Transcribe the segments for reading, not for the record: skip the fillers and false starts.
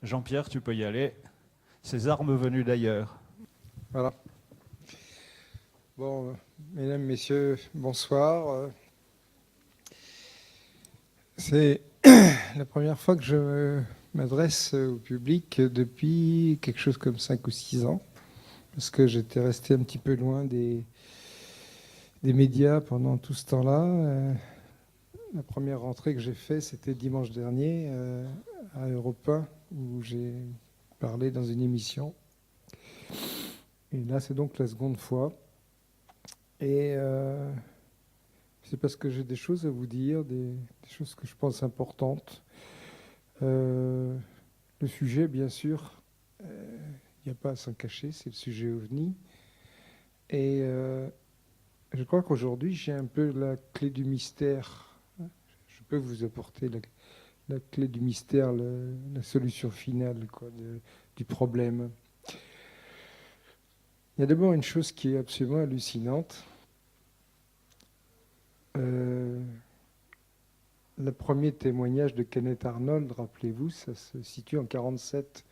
Jean-Pierre, tu peux y aller. Ces armes venues d'ailleurs. Voilà. Bon, mesdames, messieurs, bonsoir. C'est la première fois que je m'adresse au public depuis quelque chose comme 5 ou 6 ans, parce que j'étais resté un petit peu loin des médias pendant tout ce temps-là. La première rentrée que j'ai faite, c'était dimanche dernier à Europe 1, où j'ai parlé dans une émission. Et là, c'est donc la seconde fois. Et c'est parce que j'ai des choses à vous dire, des choses que je pense importantes. Le sujet, bien sûr, il n'y a pas à s'en cacher, c'est le sujet OVNI. Et je crois qu'aujourd'hui, j'ai un peu la clé du mystère. Je peux vous apporter la clé du mystère, la solution finale quoi, du problème. Il y a d'abord une chose qui est absolument hallucinante. Le premier témoignage de Kenneth Arnold, rappelez-vous, ça se situe en 1947.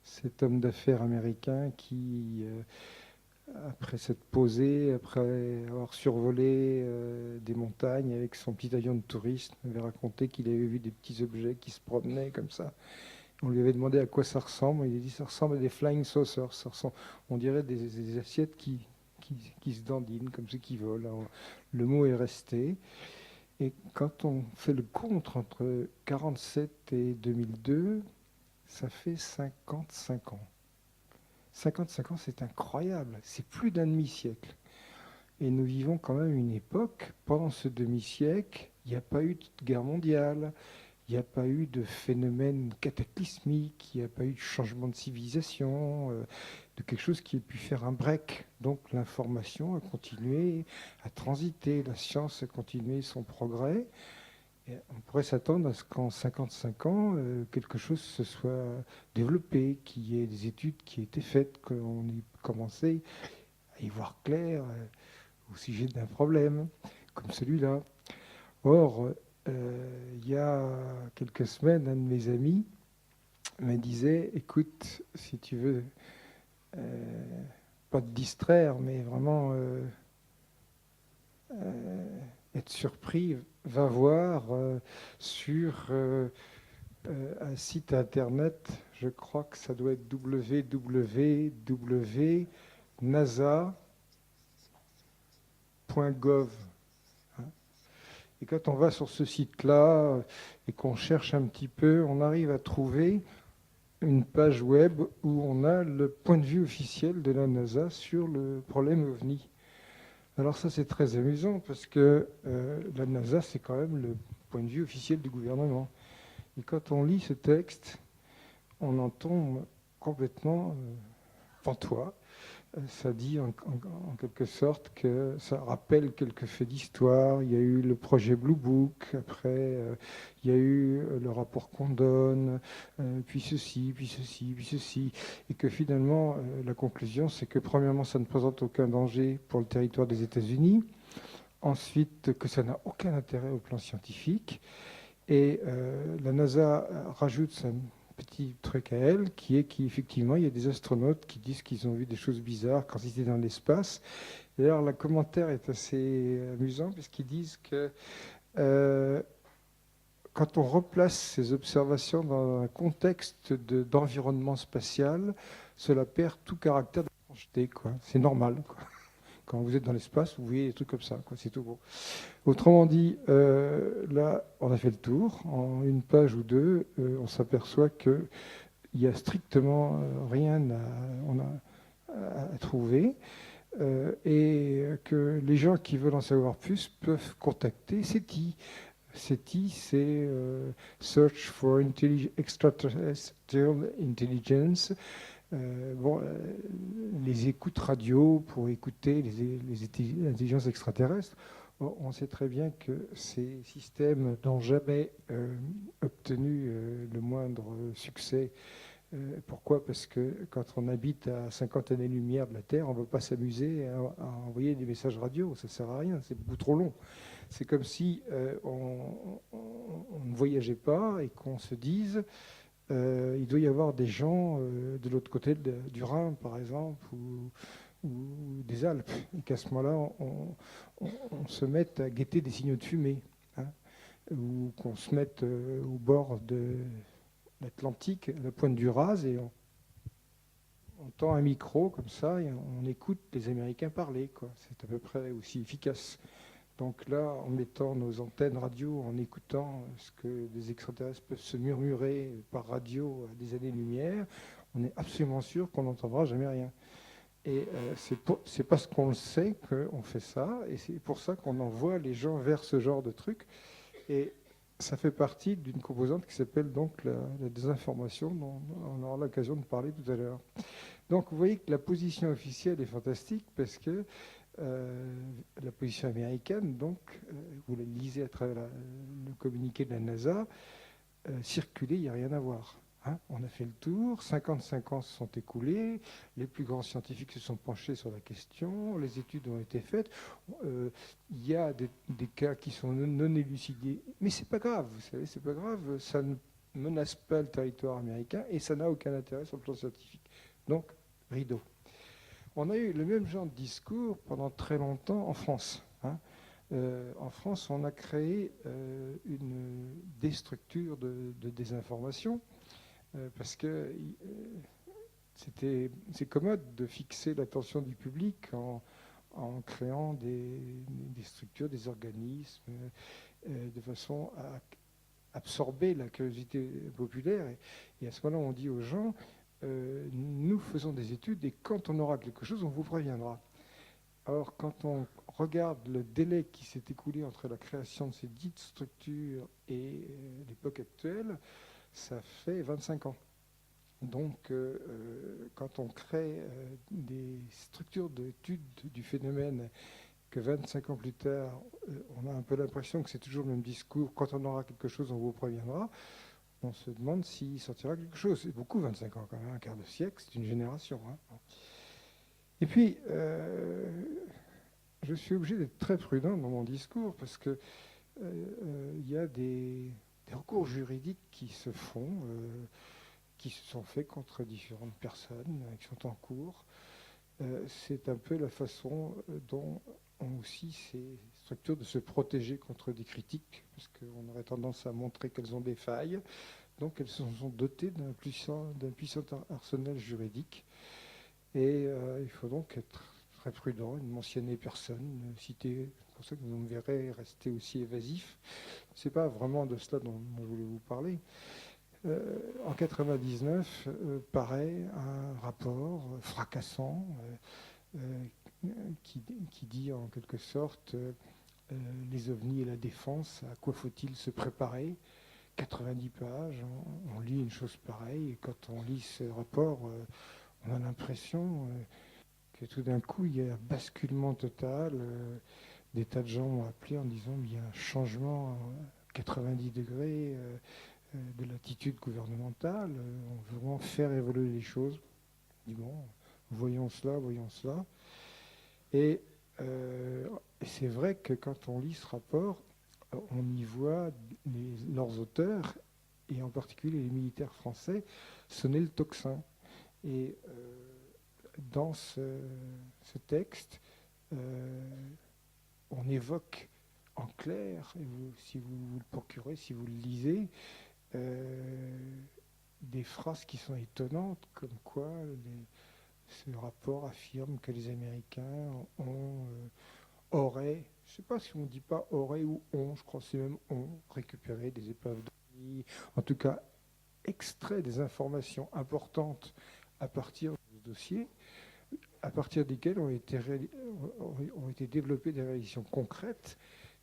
Cet homme d'affaires américain qui, après s'être posé, après avoir survolé des montagnes avec son petit avion de touriste, avait raconté qu'il avait vu des petits objets qui se promenaient comme ça. On lui avait demandé à quoi ça ressemble. Il a dit ça ressemble à des flying saucers. Ça ressemble, on dirait des assiettes qui se dandinent, comme ceux qui volent. Alors, le mot est resté. Et quand on fait le compte entre 1947 et 2002, ça fait 55 ans. 55 ans, c'est incroyable. C'est plus d'un demi-siècle. Et nous vivons quand même une époque, pendant ce demi-siècle, il n'y a pas eu de guerre mondiale, il n'y a pas eu de phénomène cataclysmique, il n'y a pas eu de changement de civilisation, de quelque chose qui ait pu faire un break. Donc l'information a continué à transiter, la science a continué son progrès. Et on pourrait s'attendre à ce qu'en 55 ans, quelque chose se soit développé, qu'il y ait des études qui aient été faites, qu'on ait commencé à y voir clair au sujet d'un problème comme celui-là. Or, il y a quelques semaines, un de mes amis me disait, écoute, si tu veux, pas te distraire, mais vraiment être surpris, va voir sur un site internet, je crois que ça doit être www.nasa.gov. Et quand on va sur ce site-là et qu'on cherche un petit peu, on arrive à trouver une page web où on a le point de vue officiel de la NASA sur le problème OVNI. Alors ça, c'est très amusant parce que la NASA, c'est quand même le point de vue officiel du gouvernement. Et quand on lit ce texte, on en tombe complètement pantois. Ça dit en quelque sorte que ça rappelle quelques faits d'histoire. Il y a eu le projet Blue Book, après il y a eu le rapport Condon, puis ceci, puis ceci, puis ceci. Et que finalement, la conclusion, c'est que premièrement, ça ne présente aucun danger pour le territoire des États-Unis. Ensuite, que ça n'a aucun intérêt au plan scientifique. Et la NASA rajoute un petit truc à elle, qui est qu'effectivement, il y a des astronautes qui disent qu'ils ont vu des choses bizarres quand ils étaient dans l'espace. D'ailleurs, le commentaire est assez amusant, puisqu'ils disent que quand on replace ces observations dans un contexte d'environnement spatial, cela perd tout caractère d'étrangeté, quoi. C'est normal, quoi. Quand vous êtes dans l'espace, vous voyez des trucs comme ça, quoi. C'est tout beau. Autrement dit, là, on a fait le tour. En une page ou deux, on s'aperçoit qu'il n'y a strictement rien à trouver et que les gens qui veulent en savoir plus peuvent contacter SETI. SETI, c'est Search for Extraterrestrial Intelligence. Les écoutes radio pour écouter les intelligences extraterrestres. On sait très bien que ces systèmes n'ont jamais obtenu le moindre succès. Pourquoi? Parce que quand on habite à 50 années-lumière de la Terre, on ne va pas s'amuser à envoyer des messages radio. Ça ne sert à rien, c'est beaucoup trop long. C'est comme si on ne voyageait pas et qu'on se dise il doit y avoir des gens de l'autre côté du Rhin, par exemple, ou des Alpes, et qu'à ce moment-là, on se mette à guetter des signaux de fumée, hein, ou qu'on se mette au bord de l'Atlantique, à la pointe du Raz, et on tend un micro comme ça, et on écoute les Américains parler, quoi. C'est à peu près aussi efficace. Donc là, en mettant nos antennes radio, en écoutant ce que des extraterrestres peuvent se murmurer par radio à des années-lumière, on est absolument sûr qu'on n'entendra jamais rien. Et c'est parce qu'on le sait qu'on fait ça, et c'est pour ça qu'on envoie les gens vers ce genre de truc. Et ça fait partie d'une composante qui s'appelle donc la désinformation, dont on aura l'occasion de parler tout à l'heure. Donc vous voyez que la position officielle est fantastique, parce que la position américaine, donc, vous la lisez à travers le communiqué de la NASA, circuler, il n'y a rien à voir. Hein. On a fait le tour, 55 ans se sont écoulés, les plus grands scientifiques se sont penchés sur la question, les études ont été faites, il y a des cas qui sont non élucidés, mais c'est pas grave, vous savez, c'est pas grave, ça ne menace pas le territoire américain et ça n'a aucun intérêt sur le plan scientifique. Donc, rideau. On a eu le même genre de discours pendant très longtemps en France. Hein. En France, on a créé des structures de désinformation parce que c'est commode de fixer l'attention du public en créant des structures, des organismes, de façon à absorber la curiosité populaire. Et à ce moment-là, on dit aux gens, nous faisons des études et quand on aura quelque chose, on vous préviendra. Or, quand on regarde le délai qui s'est écoulé entre la création de ces dites structures et l'époque actuelle, ça fait 25 ans. Donc, quand on crée des structures d'études du phénomène, que 25 ans plus tard, on a un peu l'impression que c'est toujours le même discours, quand on aura quelque chose, on vous préviendra, on se demande s'il sortira quelque chose. C'est beaucoup, 25 ans quand même, un quart de siècle, c'est une génération. Hein. Et puis, je suis obligé d'être très prudent dans mon discours parce que il y a des recours juridiques qui se font, qui se sont faits contre différentes personnes, qui sont en cours. C'est un peu la façon dont ont aussi ces structures de se protéger contre des critiques, parce qu'on aurait tendance à montrer qu'elles ont des failles. Donc elles se sont dotées d'un puissant arsenal juridique. Et il faut donc être très prudent, ne mentionner personne, citer. C'est pour ça que vous me verrez rester aussi évasif. Ce n'est pas vraiment de cela dont je voulais vous parler. En 1999, paraît un rapport fracassant qui dit en quelque sorte les ovnis et la défense, à quoi faut-il se préparer. 90 pages, on lit une chose pareille, et quand on lit ce rapport, on a l'impression que tout d'un coup, il y a un basculement total. Des tas de gens m'ont appelé en disant qu'il y a un changement à 90 degrés de l'attitude gouvernementale. On veut vraiment faire évoluer les choses. Je dis bon, voyons cela, voyons cela. Et c'est vrai que quand on lit ce rapport, on y voit leurs auteurs, et en particulier les militaires français, sonner le tocsin. Et dans ce texte, on évoque en clair, et si vous le procurez, si vous le lisez, des phrases qui sont étonnantes, comme quoi ce rapport affirme que les Américains auraient, je ne sais pas si on ne dit pas auraient ou ont, je crois que c'est même ont récupéré des épaves d'OVNI, en tout cas extrait des informations importantes à partir de ce dossier, à partir desquelles ont été développées des réalisations concrètes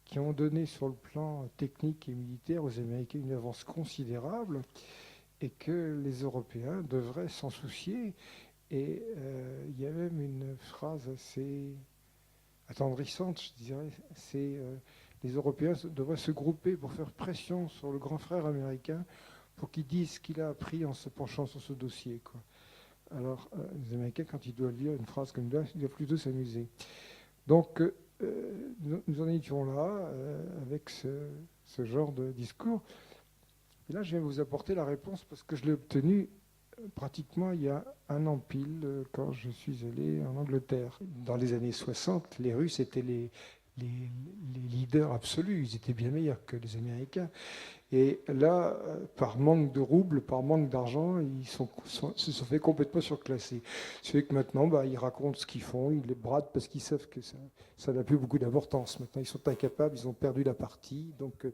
qui ont donné sur le plan technique et militaire aux Américains une avance considérable et que les Européens devraient s'en soucier. Et il y a même une phrase assez attendrissante, je dirais, c'est les Européens devraient se grouper pour faire pression sur le grand frère américain pour qu'il dise ce qu'il a appris en se penchant sur ce dossier, quoi. Alors, les Américains, quand ils doivent lire une phrase comme ça, ils doivent plutôt s'amuser. Donc, nous en étions là, avec ce genre de discours. Et là, je vais vous apporter la réponse parce que je l'ai obtenue pratiquement il y a un an pile, quand je suis allé en Angleterre. Dans les années 60, les Russes étaient les leaders absolus. Ils étaient bien meilleurs que les Américains. Et là, par manque de roubles, par manque d'argent, ils se sont fait complètement surclasser. C'est que maintenant, ils racontent ce qu'ils font, ils les bradent parce qu'ils savent que ça n'a plus beaucoup d'importance. Maintenant, ils sont incapables, ils ont perdu la partie, donc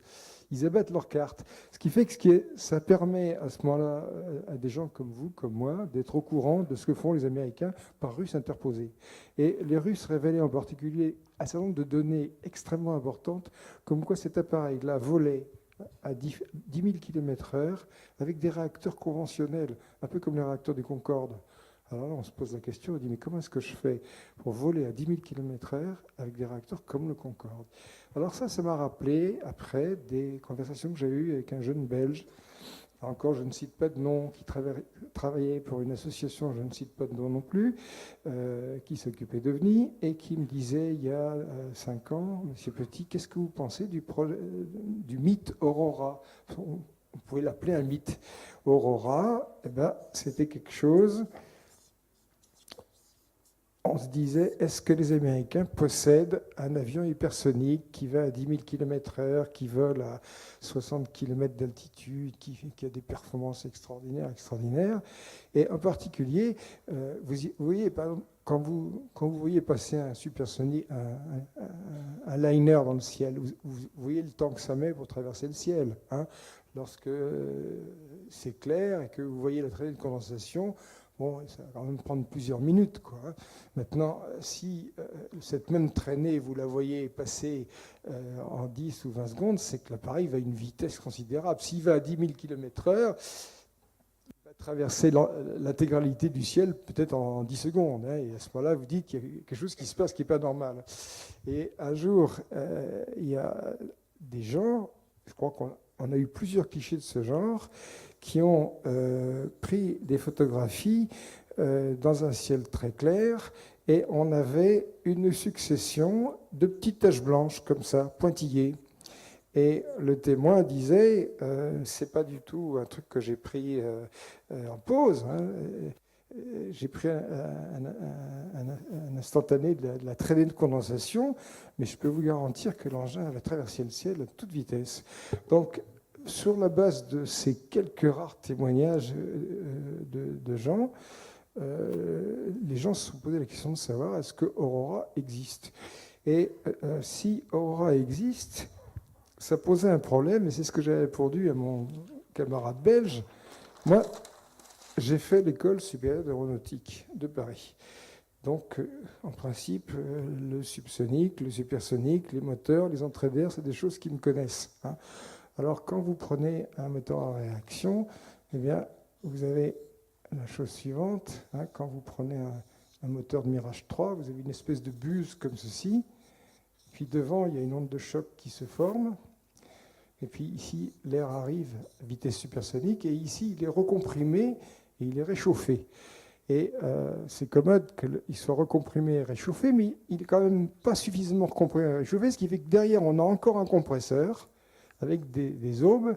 ils abattent leurs cartes. Ce qui fait que ça permet à ce moment-là à des gens comme vous, comme moi, d'être au courant de ce que font les Américains par Russes interposés. Et les Russes révélaient en particulier un certain nombre de données extrêmement importantes, comme quoi cet appareil-là volait à 10 000 km/h avec des réacteurs conventionnels, un peu comme les réacteurs du Concorde. Alors là, on se pose la question, on dit, mais comment est-ce que je fais pour voler à 10 000 km/h avec des réacteurs comme le Concorde? Alors ça m'a rappelé, après, des conversations que j'ai eues avec un jeune Belge. Là encore, je ne cite pas de nom, qui travaillait pour une association, je ne cite pas de nom non plus, qui s'occupait d'OVNI et qui me disait il y a 5 ans, Monsieur Petit, qu'est-ce que vous pensez du mythe Aurora? On pouvait l'appeler un mythe. Aurora, c'était quelque chose. On se disait, est-ce que les Américains possèdent un avion hypersonique qui va à 10 000 km/h, qui vole à 60 km d'altitude, qui a des performances extraordinaires. Et en particulier, vous voyez, par exemple, quand vous voyez passer un supersonique, un liner dans le ciel, vous voyez le temps que ça met pour traverser le ciel. Hein. Lorsque c'est clair et que vous voyez la traînée de condensation, bon, ça va quand même prendre plusieurs minutes, quoi. Maintenant, si cette même traînée, vous la voyez passer en 10 ou 20 secondes, c'est que l'appareil va à une vitesse considérable. S'il va à 10 000 km/h, il va traverser l'intégralité du ciel peut-être en 10 secondes. Hein, et à ce moment-là, vous dites qu'il y a quelque chose qui se passe qui n'est pas normal. Et un jour, il y a des gens, je crois qu'on a eu plusieurs clichés de ce genre, qui ont pris des photographies dans un ciel très clair, et on avait une succession de petites taches blanches comme ça, pointillées. Et le témoin disait, c'est pas du tout un truc que j'ai pris en pause. Hein. J'ai pris un instantané de la traînée de condensation, mais je peux vous garantir que l'engin avait traversé le ciel à toute vitesse. Donc, sur la base de ces quelques rares témoignages de gens, les gens se sont posé la question de savoir est-ce que Aurora existe. Et si Aurora existe, ça posait un problème, et c'est ce que j'avais répondu à mon camarade belge. Moi, j'ai fait l'école supérieure d'aéronautique de Paris. Donc, en principe, le subsonique, le supersonique, les moteurs, les entrées d'air, c'est des choses qui me connaissent. Hein. Alors, quand vous prenez un moteur à réaction, eh bien, vous avez la chose suivante. Hein, quand vous prenez un moteur de Mirage 3, vous avez une espèce de buse comme ceci. Puis devant, il y a une onde de choc qui se forme. Et puis ici, l'air arrive à vitesse supersonique. Et ici, il est recomprimé et il est réchauffé. Et c'est commode qu'il soit recomprimé et réchauffé, mais il n'est quand même pas suffisamment recomprimé et réchauffé, ce qui fait que derrière, on a encore un compresseur avec des aubes,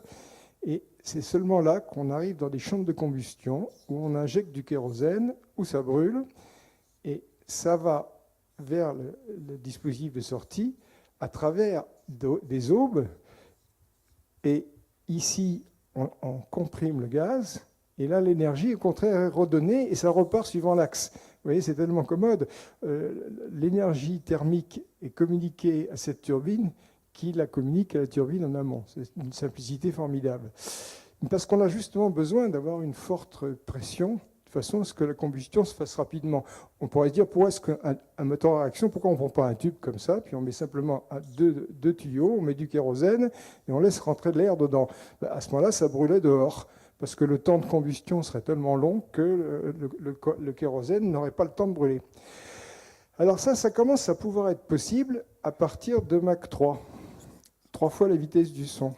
et c'est seulement là qu'on arrive dans des chambres de combustion où on injecte du kérosène, où ça brûle, et ça va vers le dispositif de sortie à travers des aubes, et ici, on comprime le gaz, et là, l'énergie, au contraire, est redonnée, et ça repart suivant l'axe. Vous voyez, c'est tellement commode. L'énergie thermique est communiquée à cette turbine, qui la communique à la turbine en amont. C'est une simplicité formidable. Parce qu'on a justement besoin d'avoir une forte pression, de façon à ce que la combustion se fasse rapidement. On pourrait se dire, pourquoi est-ce qu'un moteur à réaction, pourquoi on ne prend pas un tube comme ça, puis on met simplement deux tuyaux, on met du kérosène, et on laisse rentrer de l'air dedans. À ce moment-là, ça brûlait dehors, parce que le temps de combustion serait tellement long que le kérosène n'aurait pas le temps de brûler. Alors ça commence à pouvoir être possible à partir de Mach 3. 3 fois la vitesse du son.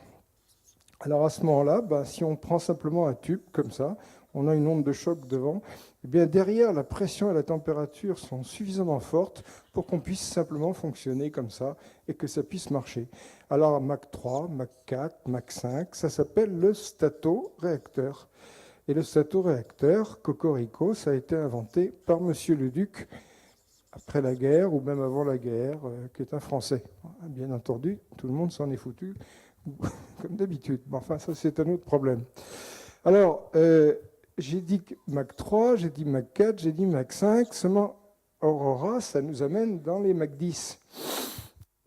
Alors à ce moment-là, si on prend simplement un tube comme ça, on a une onde de choc devant, et bien derrière, la pression et la température sont suffisamment fortes pour qu'on puisse simplement fonctionner comme ça et que ça puisse marcher. Alors Mach 3, Mach 4, Mach 5, ça s'appelle le statoréacteur. Et le statoréacteur, Cocorico, ça a été inventé par Monsieur Leduc après la guerre ou même avant la guerre, qui est un Français. Bien entendu, tout le monde s'en est foutu, comme d'habitude. Mais enfin, ça, c'est un autre problème. Alors, j'ai dit Mach 3, j'ai dit Mach 4, j'ai dit Mach 5. Seulement, Aurora, ça nous amène dans les Mach 10.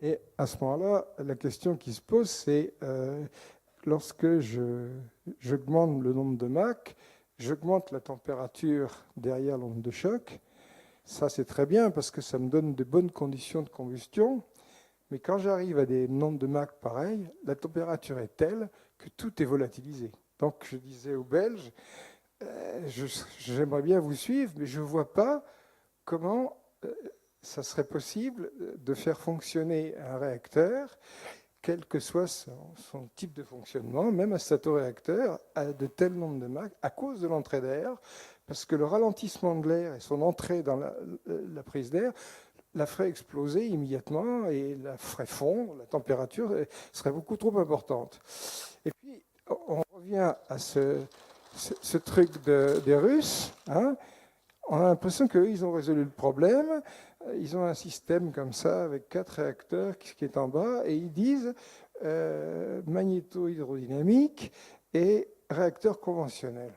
Et à ce moment-là, la question qui se pose, c'est lorsque j'augmente le nombre de Mach, j'augmente la température derrière l'onde de choc. Ça, c'est très bien parce que ça me donne de bonnes conditions de combustion. Mais quand j'arrive à des nombres de Mach pareils, la température est telle que tout est volatilisé. Donc, je disais aux Belges, j'aimerais bien vous suivre, mais je ne vois pas comment ça serait possible de faire fonctionner un réacteur, quel que soit son type de fonctionnement, même un statoréacteur, à de tels nombres de Mach, à cause de l'entrée d'air, parce que le ralentissement de l'air et son entrée dans la prise d'air la ferait exploser immédiatement et la ferait fondre, la température serait beaucoup trop importante. Et puis, on revient à ce truc des Russes. Hein. On a l'impression qu'eux, ils ont résolu le problème. Ils ont un système comme ça, avec 4 réacteurs qui est en bas, et ils disent magnéto-hydrodynamique et réacteur conventionnel.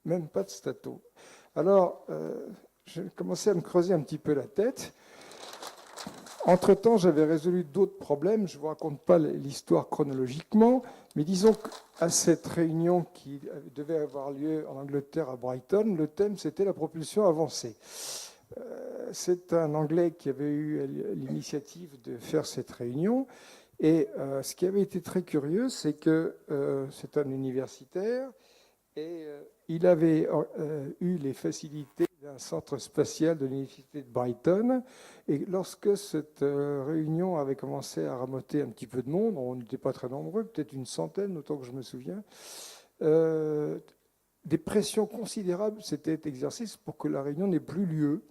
Même pas de stato. Alors, j'ai commencé à me creuser un petit peu la tête. Entre-temps, j'avais résolu d'autres problèmes. Je ne vous raconte pas l'histoire chronologiquement, mais disons qu'à cette réunion qui devait avoir lieu en Angleterre à Brighton, le thème c'était la propulsion avancée. C'est un Anglais qui avait eu l'initiative de faire cette réunion. Et ce qui avait été très curieux, c'est que c'est un universitaire et il avait eu les facilités d'un centre spatial de l'université de Brighton. Et lorsque cette réunion avait commencé à ramoter un petit peu de monde, on n'était pas très nombreux, peut-être une centaine, autant que je me souviens, des pressions considérables s'étaient exercées pour que la réunion n'ait plus lieu.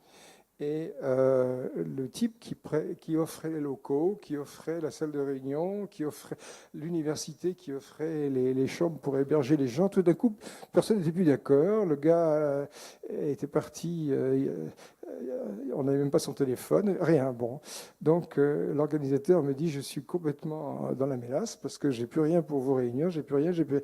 Et le type qui offrait les locaux, qui offrait la salle de réunion, qui offrait l'université, qui offrait les chambres pour héberger les gens, tout d'un coup, personne n'était plus d'accord. Le gars était parti, on n'avait même pas son téléphone, rien. Bon. Donc l'organisateur me dit, je suis complètement dans la mélasse parce que j'ai plus rien pour vos réunions, j'ai plus rien, j'ai plus...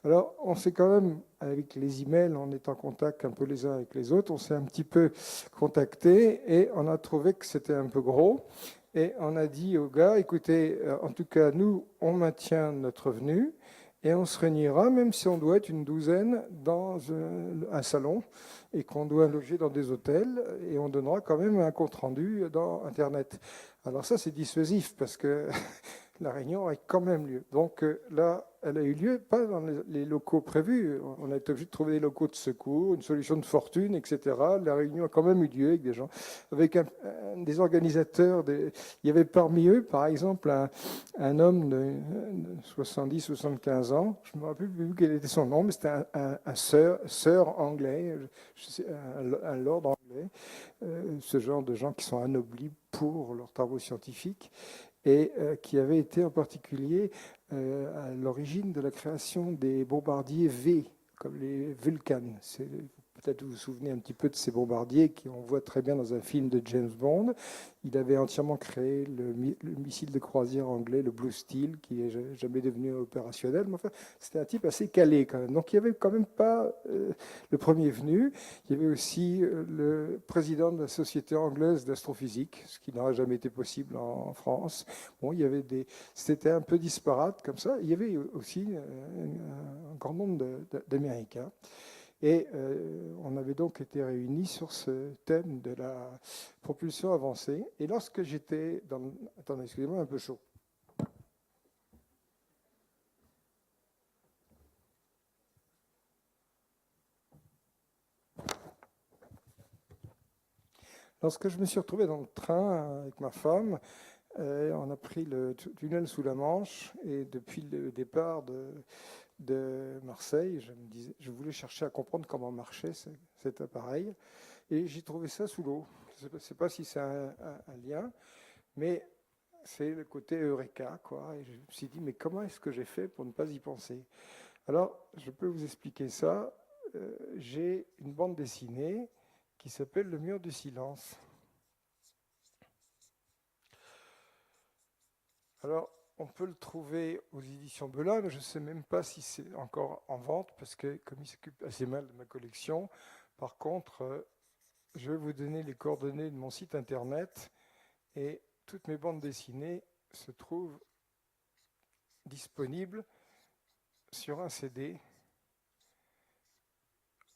Alors, on s'est quand même, avec les emails, on est en contact un peu les uns avec les autres, on s'est un petit peu contacté et on a trouvé que c'était un peu gros. Et on a dit aux gars, écoutez, en tout cas, nous, on maintient notre revenu et on se réunira, même si on doit être une douzaine dans un salon et qu'on doit loger dans des hôtels, et on donnera quand même un compte-rendu dans Internet. Alors ça, c'est dissuasif parce que la réunion a quand même lieu. Donc là, elle a eu lieu, pas dans les locaux prévus. On a été obligé de trouver des locaux de secours, une solution de fortune, etc. La réunion a quand même eu lieu avec des gens, avec des organisateurs. Il y avait parmi eux, par exemple, un homme de 70-75 ans. Je ne me rappelle plus quel était son nom, mais c'était un sir anglais, un lord anglais, ce genre de gens qui sont anoblis pour leurs travaux scientifiques et qui avait été en particulier à l'origine de la création des bombardiers V, comme les Vulcan. Peut-être vous vous souvenez un petit peu de ces bombardiers qu'on voit très bien dans un film de James Bond. Il avait entièrement créé le missile de croisière anglais, le Blue Steel, qui n'est jamais devenu opérationnel. Mais enfin, c'était un type assez calé quand même. Donc il n'y avait quand même pas le premier venu. Il y avait aussi le président de la Société anglaise d'astrophysique, ce qui n'aurait jamais été possible en France. Bon, il y avait c'était un peu disparate comme ça. Il y avait aussi un grand nombre d'Américains. Et on avait donc été réunis sur ce thème de la propulsion avancée. Et lorsque j'étais dans... Attendez, excusez-moi, un peu chaud. Lorsque je me suis retrouvé dans le train avec ma femme, On a pris le tunnel sous la Manche et depuis le départ de Marseille, je voulais chercher à comprendre comment marchait cet appareil et j'ai trouvé ça sous l'eau. Je ne sais pas si c'est un lien, mais c'est le côté Eureka, quoi. Et je me suis dit, mais comment est-ce que j'ai fait pour ne pas y penser? Alors, je peux vous expliquer ça. J'ai une bande dessinée qui s'appelle Le Mur du Silence. Alors, on peut le trouver aux éditions Belin, mais je ne sais même pas si c'est encore en vente, parce que comme il s'occupe assez mal de ma collection, par contre, je vais vous donner les coordonnées de mon site internet, et toutes mes bandes dessinées se trouvent disponibles sur un CD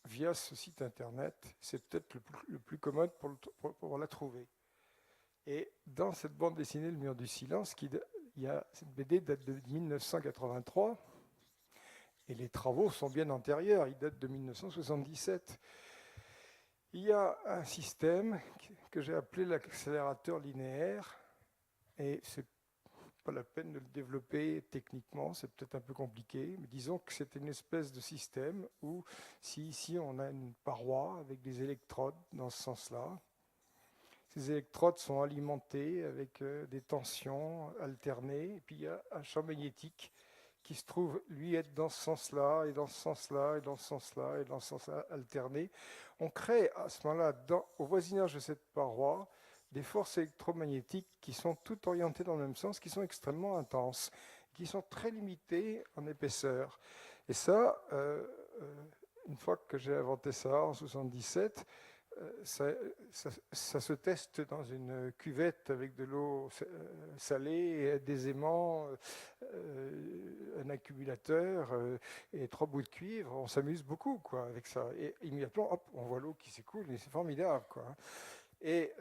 via ce site internet. C'est peut-être le plus commode pour la trouver. Et dans cette bande dessinée, Le Mur du Silence, cette BD date de 1983, et les travaux sont bien antérieurs, ils datent de 1977. Il y a un système que j'ai appelé l'accélérateur linéaire, et c'est pas la peine de le développer techniquement, c'est peut-être un peu compliqué, mais disons que c'est une espèce de système où, si ici on a une paroi avec des électrodes dans ce sens-là, ces électrodes sont alimentées avec des tensions alternées, et puis il y a un champ magnétique qui se trouve, lui, être dans ce sens-là, et dans ce sens-là, et dans ce sens-là, et dans ce sens-là alterné. On crée à ce moment-là, au voisinage de cette paroi, des forces électromagnétiques qui sont toutes orientées dans le même sens, qui sont extrêmement intenses, qui sont très limitées en épaisseur. Et ça, une fois que j'ai inventé ça en 1977, ça se teste dans une cuvette avec de l'eau salée, des aimants, un accumulateur et 3 bouts de cuivre. On s'amuse beaucoup quoi, avec ça. Et immédiatement, hop, on voit l'eau qui s'écoule et c'est formidable. Quoi. Et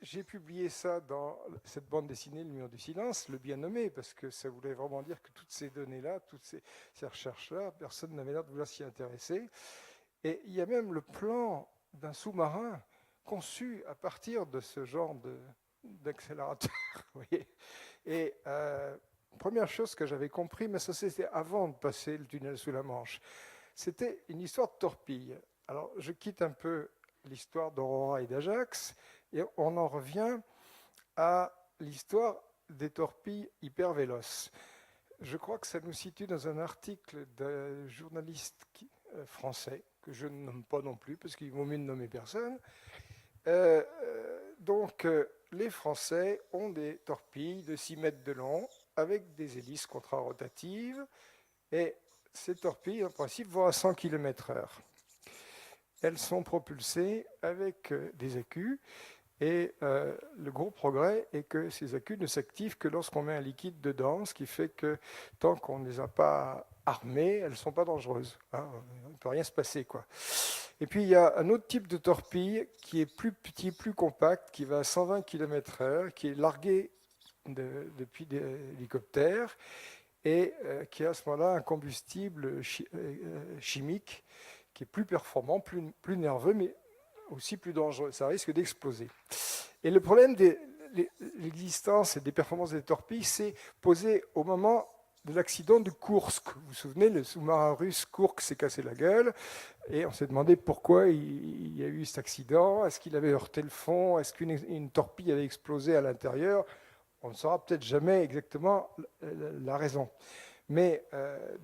j'ai publié ça dans cette bande dessinée, Le Mur du Silence, le bien nommé, parce que ça voulait vraiment dire que toutes ces données-là, toutes ces recherches-là, personne n'avait l'air de vouloir s'y intéresser. Et il y a même le plan d'un sous-marin conçu à partir de ce genre d'accélérateur. Vous voyez. Et première chose que j'avais compris, mais ça c'était avant de passer le tunnel sous la Manche, c'était une histoire de torpille. Alors je quitte un peu l'histoire d'Aurora et d'Ajax, et on en revient à l'histoire des torpilles hyper véloces. Je crois que ça nous situe dans un article d'un journaliste français, que je ne nomme pas non plus, parce qu'il vaut mieux ne nommer personne. Donc, les Français ont des torpilles de 6 mètres de long, avec des hélices contrarotatives, et ces torpilles, en principe, vont à 100 km/h. Elles sont propulsées avec des accus, et le gros progrès est que ces accus ne s'activent que lorsqu'on met un liquide dedans, ce qui fait que tant qu'on ne les a pas armées, elles ne sont pas dangereuses. Hein, il ne peut rien se passer, quoi. Et puis il y a un autre type de torpille qui est plus petit, plus compact, qui va à 120 km/h, qui est largué depuis des hélicoptères et qui a à ce moment-là un combustible chimique qui est plus performant, plus nerveux, mais aussi plus dangereux. Ça risque d'exploser. Et le problème de l'existence et des performances des torpilles s'est posé au moment de l'accident de Kursk. Vous vous souvenez, le sous-marin russe Kursk s'est cassé la gueule et on s'est demandé pourquoi il y a eu cet accident. Est-ce qu'il avait heurté le fond? Est-ce qu'une torpille avait explosé à l'intérieur? On ne saura peut-être jamais exactement la raison. Mais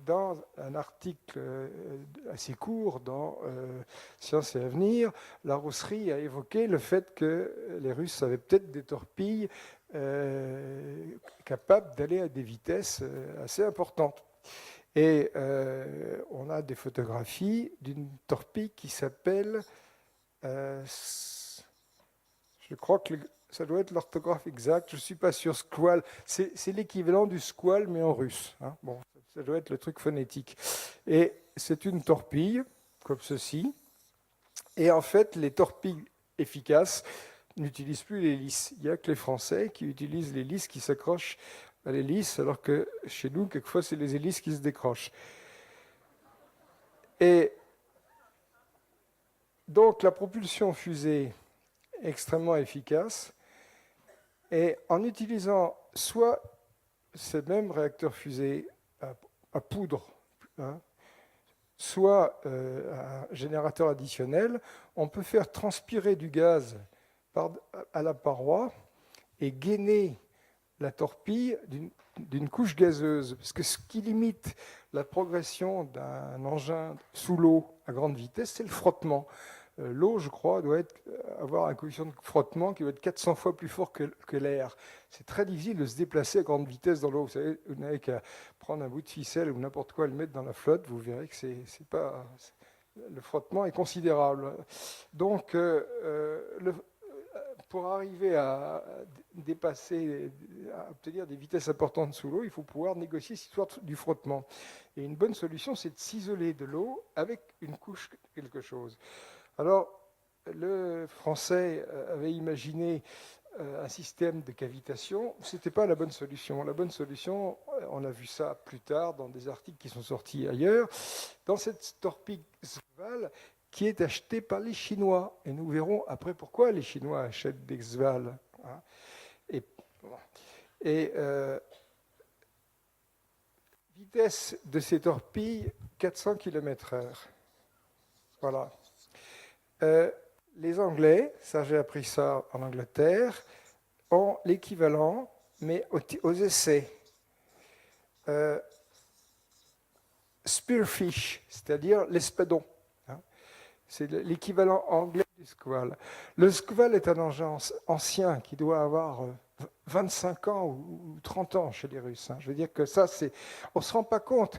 dans un article assez court dans Sciences et Avenir, la Rosserie a évoqué le fait que les Russes avaient peut-être des torpilles capables d'aller à des vitesses assez importantes. Et on a des photographies d'une torpille qui s'appelle, je crois que ça doit être l'orthographe exact, je ne suis pas sûr, Squall. C'est l'équivalent du Squall, mais en russe. Hein. Bon, ça doit être le truc phonétique. Et c'est une torpille, comme ceci. Et en fait, les torpilles efficaces n'utilisent plus l'hélice. Il n'y a que les Français qui utilisent l'hélice, qui s'accrochent à l'hélice, alors que chez nous, quelquefois, c'est les hélices qui se décrochent. Et donc, la propulsion fusée est extrêmement efficace. Et en utilisant soit ces mêmes réacteurs fusées à poudre, hein, soit un générateur additionnel, on peut faire transpirer du gaz à la paroi et gainer la torpille d'une couche gazeuse. Parce que ce qui limite la progression d'un engin sous l'eau à grande vitesse, c'est le frottement. L'eau, je crois, doit avoir un coefficient de frottement qui doit être 400 fois plus fort que l'air. C'est très difficile de se déplacer à grande vitesse dans l'eau. Vous savez, vous n'avez qu'à prendre un bout de ficelle ou n'importe quoi et le mettre dans la flotte, vous verrez que c'est pas... Le frottement est considérable. Donc, pour arriver à dépasser, à obtenir des vitesses importantes sous l'eau, il faut pouvoir négocier cette histoire du frottement. Et une bonne solution, c'est de s'isoler de l'eau avec une couche quelque chose. Alors, le Français avait imaginé un système de cavitation. Ce n'était pas la bonne solution. La bonne solution, on a vu ça plus tard dans des articles qui sont sortis ailleurs, dans cette torpille Xval qui est achetée par les Chinois. Et nous verrons après pourquoi les Chinois achètent des Xval. Hein. Et vitesse de ces torpilles, 400 km/h. Voilà. Les Anglais, ça j'ai appris ça en Angleterre, ont l'équivalent, mais aux essais. Spearfish, c'est-à-dire l'espadon. Hein. C'est l'équivalent anglais du Squall. Le Squall est un engin ancien qui doit avoir 25 ans ou 30 ans chez les Russes. Hein. Je veux dire que ça, on ne se rend pas compte.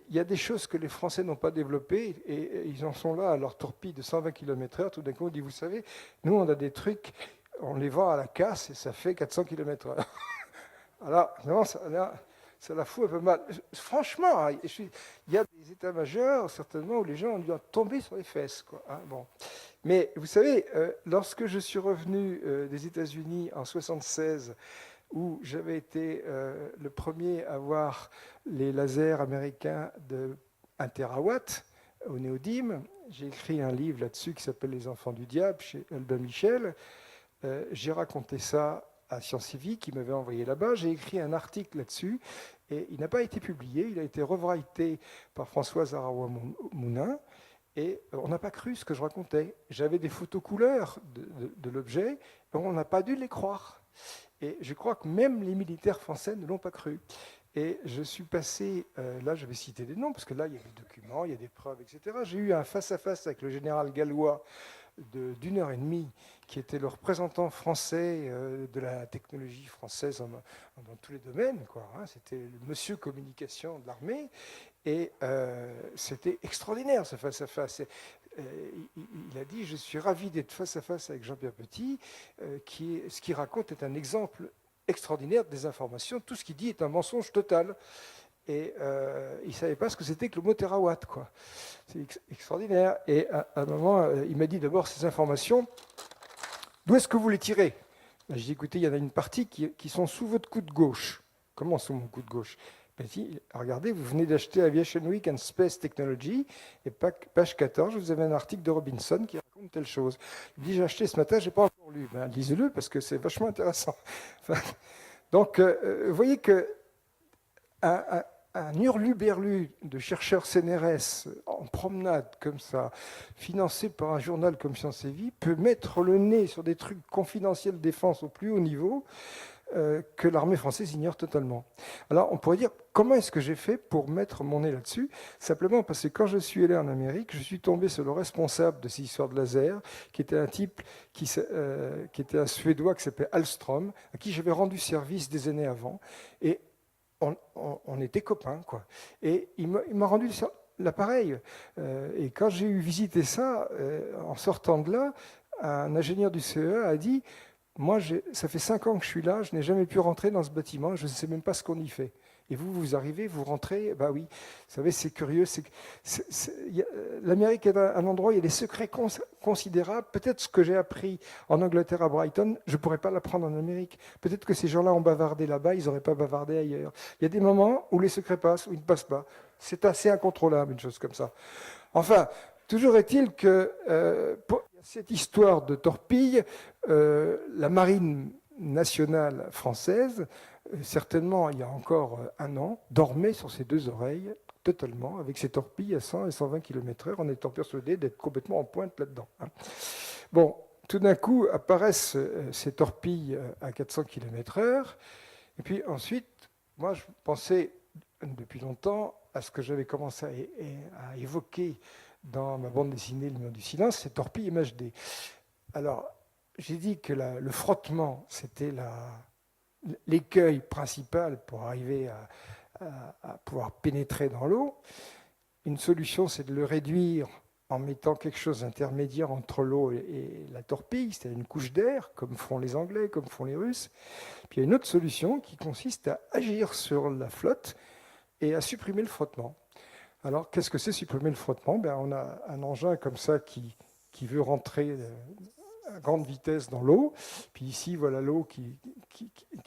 Il y a des choses que les Français n'ont pas développées et ils en sont là à leur torpille de 120 km/h. Tout d'un coup, on dit, vous savez, nous, on a des trucs, on les vend à la casse et ça fait 400 km/h. Alors, non, ça la fout un peu mal. Franchement, il y a des états-majors, certainement, où les gens ont dû tomber sur les fesses. Quoi, hein, bon. Mais vous savez, lorsque je suis revenu des États-Unis en 1976, où j'avais été le premier à voir les lasers américains de 1 terawatt au Néodyme. J'ai écrit un livre là-dessus qui s'appelle Les Enfants du Diable chez Albin Michel. J'ai raconté ça à Scientifique, qui m'avait envoyé là-bas. J'ai écrit un article là-dessus et il n'a pas été publié. Il a été revraité par Françoise Arawa-Mounin. Et on n'a pas cru ce que je racontais. J'avais des photos couleurs de l'objet, et on n'a pas dû les croire. Et je crois que même les militaires français ne l'ont pas cru. Et je suis passé, là je vais citer des noms, parce que là il y a des documents, il y a des preuves, etc. J'ai eu un face-à-face avec le général Gallois d'une heure et demie, qui était le représentant français de la technologie française dans tous les domaines. Quoi, hein. C'était le monsieur communication de l'armée. Et c'était extraordinaire ce face-à-face. Il a dit, je suis ravi d'être face-à-face avec Jean-Pierre Petit, ce qu'il raconte est un exemple extraordinaire de désinformation. Tout ce qu'il dit est un mensonge total. Et il ne savait pas ce que c'était que le mot terawatt. Quoi. C'est extraordinaire. Et à un moment, il m'a dit d'abord ces informations, d'où est-ce que vous les tirez? Ben, j'ai dit, écoutez, il y en a une partie qui sont sous votre coude gauche. Comment sous mon coude gauche? Ben, dit, regardez, vous venez d'acheter Aviation Week and Space Technology, et page 14, vous avez un article de Robinson qui raconte telle chose. Il dit, j'ai acheté ce matin, je n'ai pas encore lu. Ben, lisez-le, parce que c'est vachement intéressant. Enfin, donc, vous voyez que un hurluberlu de chercheurs CNRS en promenade comme ça, financé par un journal comme Science et Vie, peut mettre le nez sur des trucs confidentiels de défense au plus haut niveau que l'armée française ignore totalement. Alors on pourrait dire, comment est-ce que j'ai fait pour mettre mon nez là-dessus? Simplement parce que quand je suis allé en Amérique, je suis tombé sur le responsable de ces histoires de laser, qui était un type qui était un Suédois qui s'appelait Alstrom, à qui j'avais rendu service des années avant. Et on était copains, quoi. Et il m'a rendu l'appareil. Et quand j'ai eu visité ça, en sortant de là, un ingénieur du CEA a dit, moi, ça fait 5 ans que je suis là, je n'ai jamais pu rentrer dans ce bâtiment, je ne sais même pas ce qu'on y fait. Et vous arrivez, vous rentrez, bah oui, vous savez, c'est curieux. L'Amérique est un endroit où il y a des secrets considérables. Peut-être ce que j'ai appris en Angleterre à Brighton, je ne pourrais pas l'apprendre en Amérique. Peut-être que ces gens-là ont bavardé là-bas, ils n'auraient pas bavardé ailleurs. Il y a des moments où les secrets passent, où ils ne passent pas. C'est assez incontrôlable, une chose comme ça. Enfin, toujours est-il que il y a cette histoire de torpille, la marine nationale française, certainement il y a encore un an, dormait sur ses deux oreilles totalement, avec ses torpilles à 100 et 120 km/h, en étant persuadé d'être complètement en pointe là-dedans. Bon, tout d'un coup apparaissent ces torpilles à 400 km/h, et puis ensuite, moi je pensais depuis longtemps à ce que j'avais commencé à évoquer dans ma bande dessinée Le Mur du Silence, ces torpilles MHD. Alors, j'ai dit que le frottement, c'était l'écueil principal pour arriver à pouvoir pénétrer dans l'eau. Une solution, c'est de le réduire en mettant quelque chose d'intermédiaire entre l'eau et la torpille, c'est-à-dire une couche d'air, comme font les Anglais, comme font les Russes. Puis il y a une autre solution qui consiste à agir sur la flotte et à supprimer le frottement. Alors, qu'est-ce que c'est supprimer le frottement? On a un engin comme ça qui veut rentrer à grande vitesse dans l'eau. Puis ici, voilà l'eau qui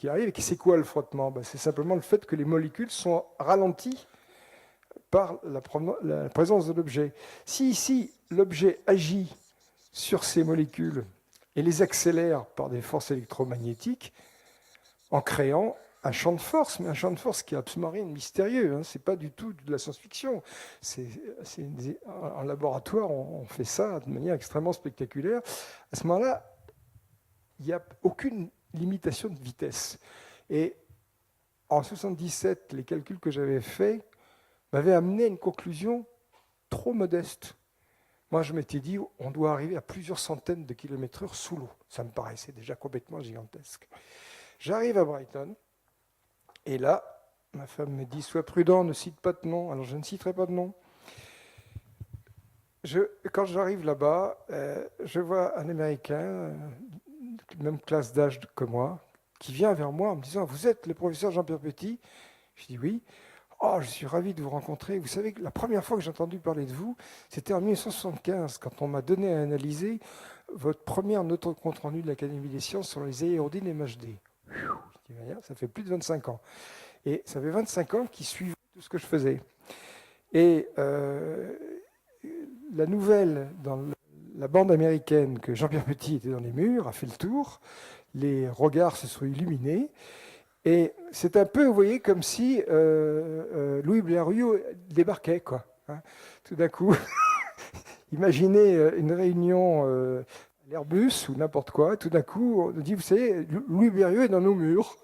arrive. Et c'est quoi le frottement? C'est simplement le fait que les molécules sont ralenties par la présence de l'objet. Si ici, l'objet agit sur ces molécules et les accélère par des forces électromagnétiques, en créant un champ de force, mais un champ de force qui est absolument rien de mystérieux. Ce n'est pas du tout de la science-fiction. En laboratoire, on fait ça de manière extrêmement spectaculaire. À ce moment-là, il n'y a aucune limitation de vitesse. Et en 1977, les calculs que j'avais faits m'avaient amené à une conclusion trop modeste. Moi, je m'étais dit, on doit arriver à plusieurs centaines de kilomètres/heure sous l'eau. Ça me paraissait déjà complètement gigantesque. J'arrive à Brighton, et là, ma femme me dit, sois prudent, ne cite pas de nom. Alors, je ne citerai pas de nom. Quand j'arrive là-bas, je vois un Américain, même classe d'âge que moi, qui vient vers moi en me disant, vous êtes le professeur Jean-Pierre Petit? Je dis oui. Oh, je suis ravi de vous rencontrer. Vous savez que la première fois que j'ai entendu parler de vous, c'était en 1975, quand on m'a donné à analyser votre première note de compte rendu de l'Académie des sciences sur les aérodynes MHD. Je dis, ça fait plus de 25 ans. Et ça fait 25 ans qu'ils suivaient tout ce que je faisais. Et la nouvelle dans la bande américaine que Jean-Pierre Petit était dans les murs a fait le tour. Les regards se sont illuminés. Et c'est un peu, vous voyez, comme si Louis Blériot débarquait, quoi. Tout d'un coup, imaginez une réunion à l'Airbus ou n'importe quoi. Tout d'un coup, on dit, vous savez, Louis Blériot est dans nos murs.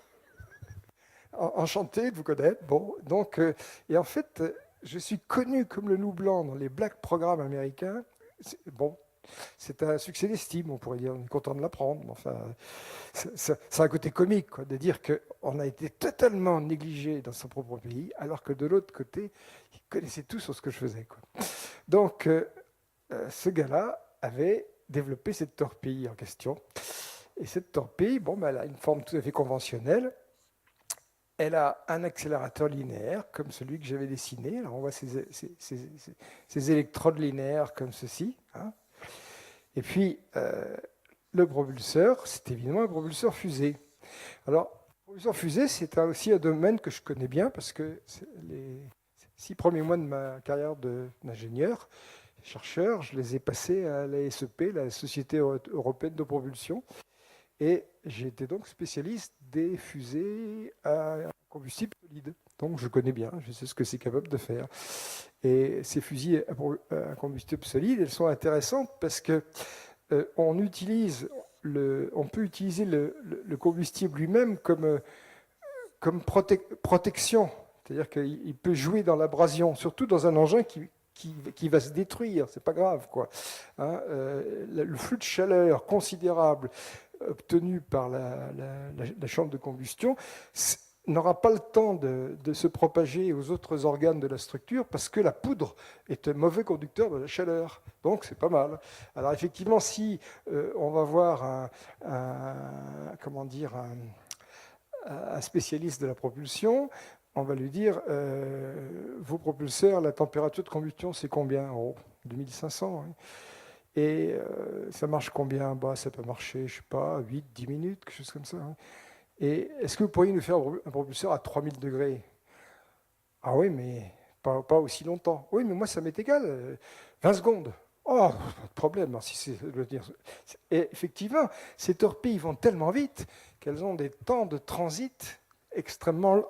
Enchanté de vous connaître. Bon, donc, et en fait, je suis connu comme le loup blanc dans les black programmes américains. Bon, c'est un succès d'estime, on pourrait dire. On est content de l'apprendre. Enfin, c'est un côté comique, quoi, de dire qu'on a été totalement négligé dans son propre pays, alors que de l'autre côté, ils connaissaient tout sur ce que je faisais, quoi. Donc, ce gars-là avait développé cette torpille en question. Et cette torpille, elle a une forme tout à fait conventionnelle. Elle a un accélérateur linéaire, comme celui que j'avais dessiné. Alors, on voit ces électrodes linéaires comme ceci. Et puis, le propulseur, c'est évidemment un propulseur fusée. Alors, le propulseur fusée, c'est aussi un domaine que je connais bien parce que les 6 premiers mois de ma carrière d'ingénieur, chercheur, je les ai passés à la SEP, la Société européenne de propulsion. Et j'ai été donc spécialiste des fusées à combustible solide. Donc je connais bien, je sais ce que c'est capable de faire. Et ces fusées à combustible solide, elles sont intéressantes parce que on peut utiliser le combustible lui-même comme protection. C'est-à-dire qu'il peut jouer dans l'abrasion, surtout dans un engin qui va se détruire, c'est pas grave, quoi. Le flux de chaleur considérable obtenu par la chambre de combustion n'aura pas le temps de se propager aux autres organes de la structure parce que la poudre est un mauvais conducteur de la chaleur. Donc c'est pas mal. Alors effectivement, si on va voir un spécialiste de la propulsion, on va lui dire vos propulseurs, la température de combustion, c'est combien? 2500. Hein. Et ça marche combien? Ça peut marcher, je ne sais pas, 8, 10 minutes, quelque chose comme ça. Hein. Et est-ce que vous pourriez nous faire un propulseur à 3000 degrés? Ah oui, mais pas aussi longtemps. Oui, mais moi, ça m'est égal. 20 secondes. Oh, pas de problème. Alors, si c'est le dire. Et effectivement, ces torpilles vont tellement vite qu'elles ont des temps de transit extrêmement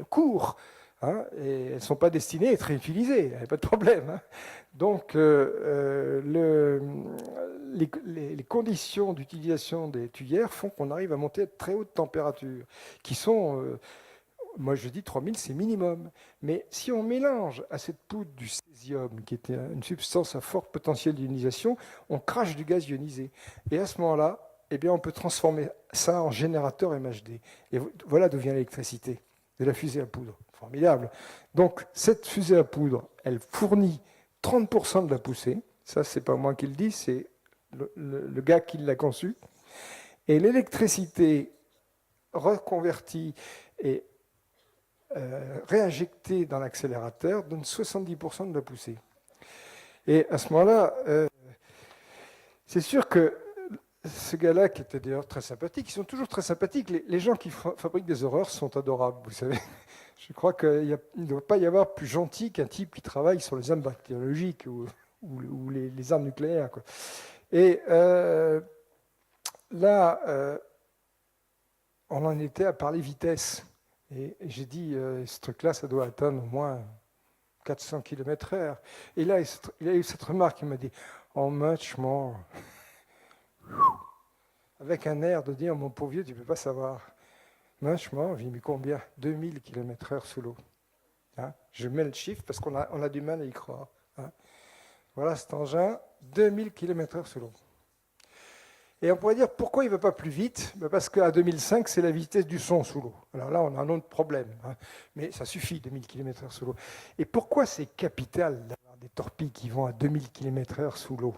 courts. Hein, et elles ne sont pas destinées à être utilisées, il n'y a pas de problème. Hein. Donc, les conditions d'utilisation des tuyères font qu'on arrive à monter à de très hautes températures, qui sont, moi je dis 3000, c'est minimum. Mais si on mélange à cette poudre du césium, qui est une substance à fort potentiel d'ionisation, on crache du gaz ionisé. Et à ce moment-là, eh bien, on peut transformer ça en générateur MHD. Et voilà d'où vient l'électricité, de la fusée à poudre. Formidable. Donc, cette fusée à poudre, elle fournit 30% de la poussée. Ça, c'est pas moi qui le dis, c'est le gars qui l'a conçu. Et l'électricité reconvertie et réinjectée dans l'accélérateur donne 70% de la poussée. Et à ce moment-là, c'est sûr que ce gars-là, qui était d'ailleurs très sympathique, ils sont toujours très sympathiques. Les gens qui fabriquent des horreurs sont adorables, vous savez. Je crois qu'il ne doit pas y avoir plus gentil qu'un type qui travaille sur les armes bactériologiques ou les armes nucléaires, quoi. Et là, on en était à parler vitesse. Et j'ai dit, ce truc-là, ça doit atteindre au moins 400 km/h. Et là, il a eu cette remarque, il m'a dit, oh, much more. Avec un air de dire, mon pauvre vieux, tu ne peux pas savoir. Much more, j'ai mis combien 2000 km/h sous l'eau. Hein, je mets le chiffre parce qu'on a du mal à y croire. Hein. Voilà cet engin, 2000 km/h sous l'eau. Et on pourrait dire, pourquoi il ne va pas plus vite? Parce qu'à 2005, c'est la vitesse du son sous l'eau. Alors là, on a un autre problème. Hein. Mais ça suffit, 2000 km/h sous l'eau. Et pourquoi c'est capital d'avoir des torpilles qui vont à 2000 km/h sous l'eau?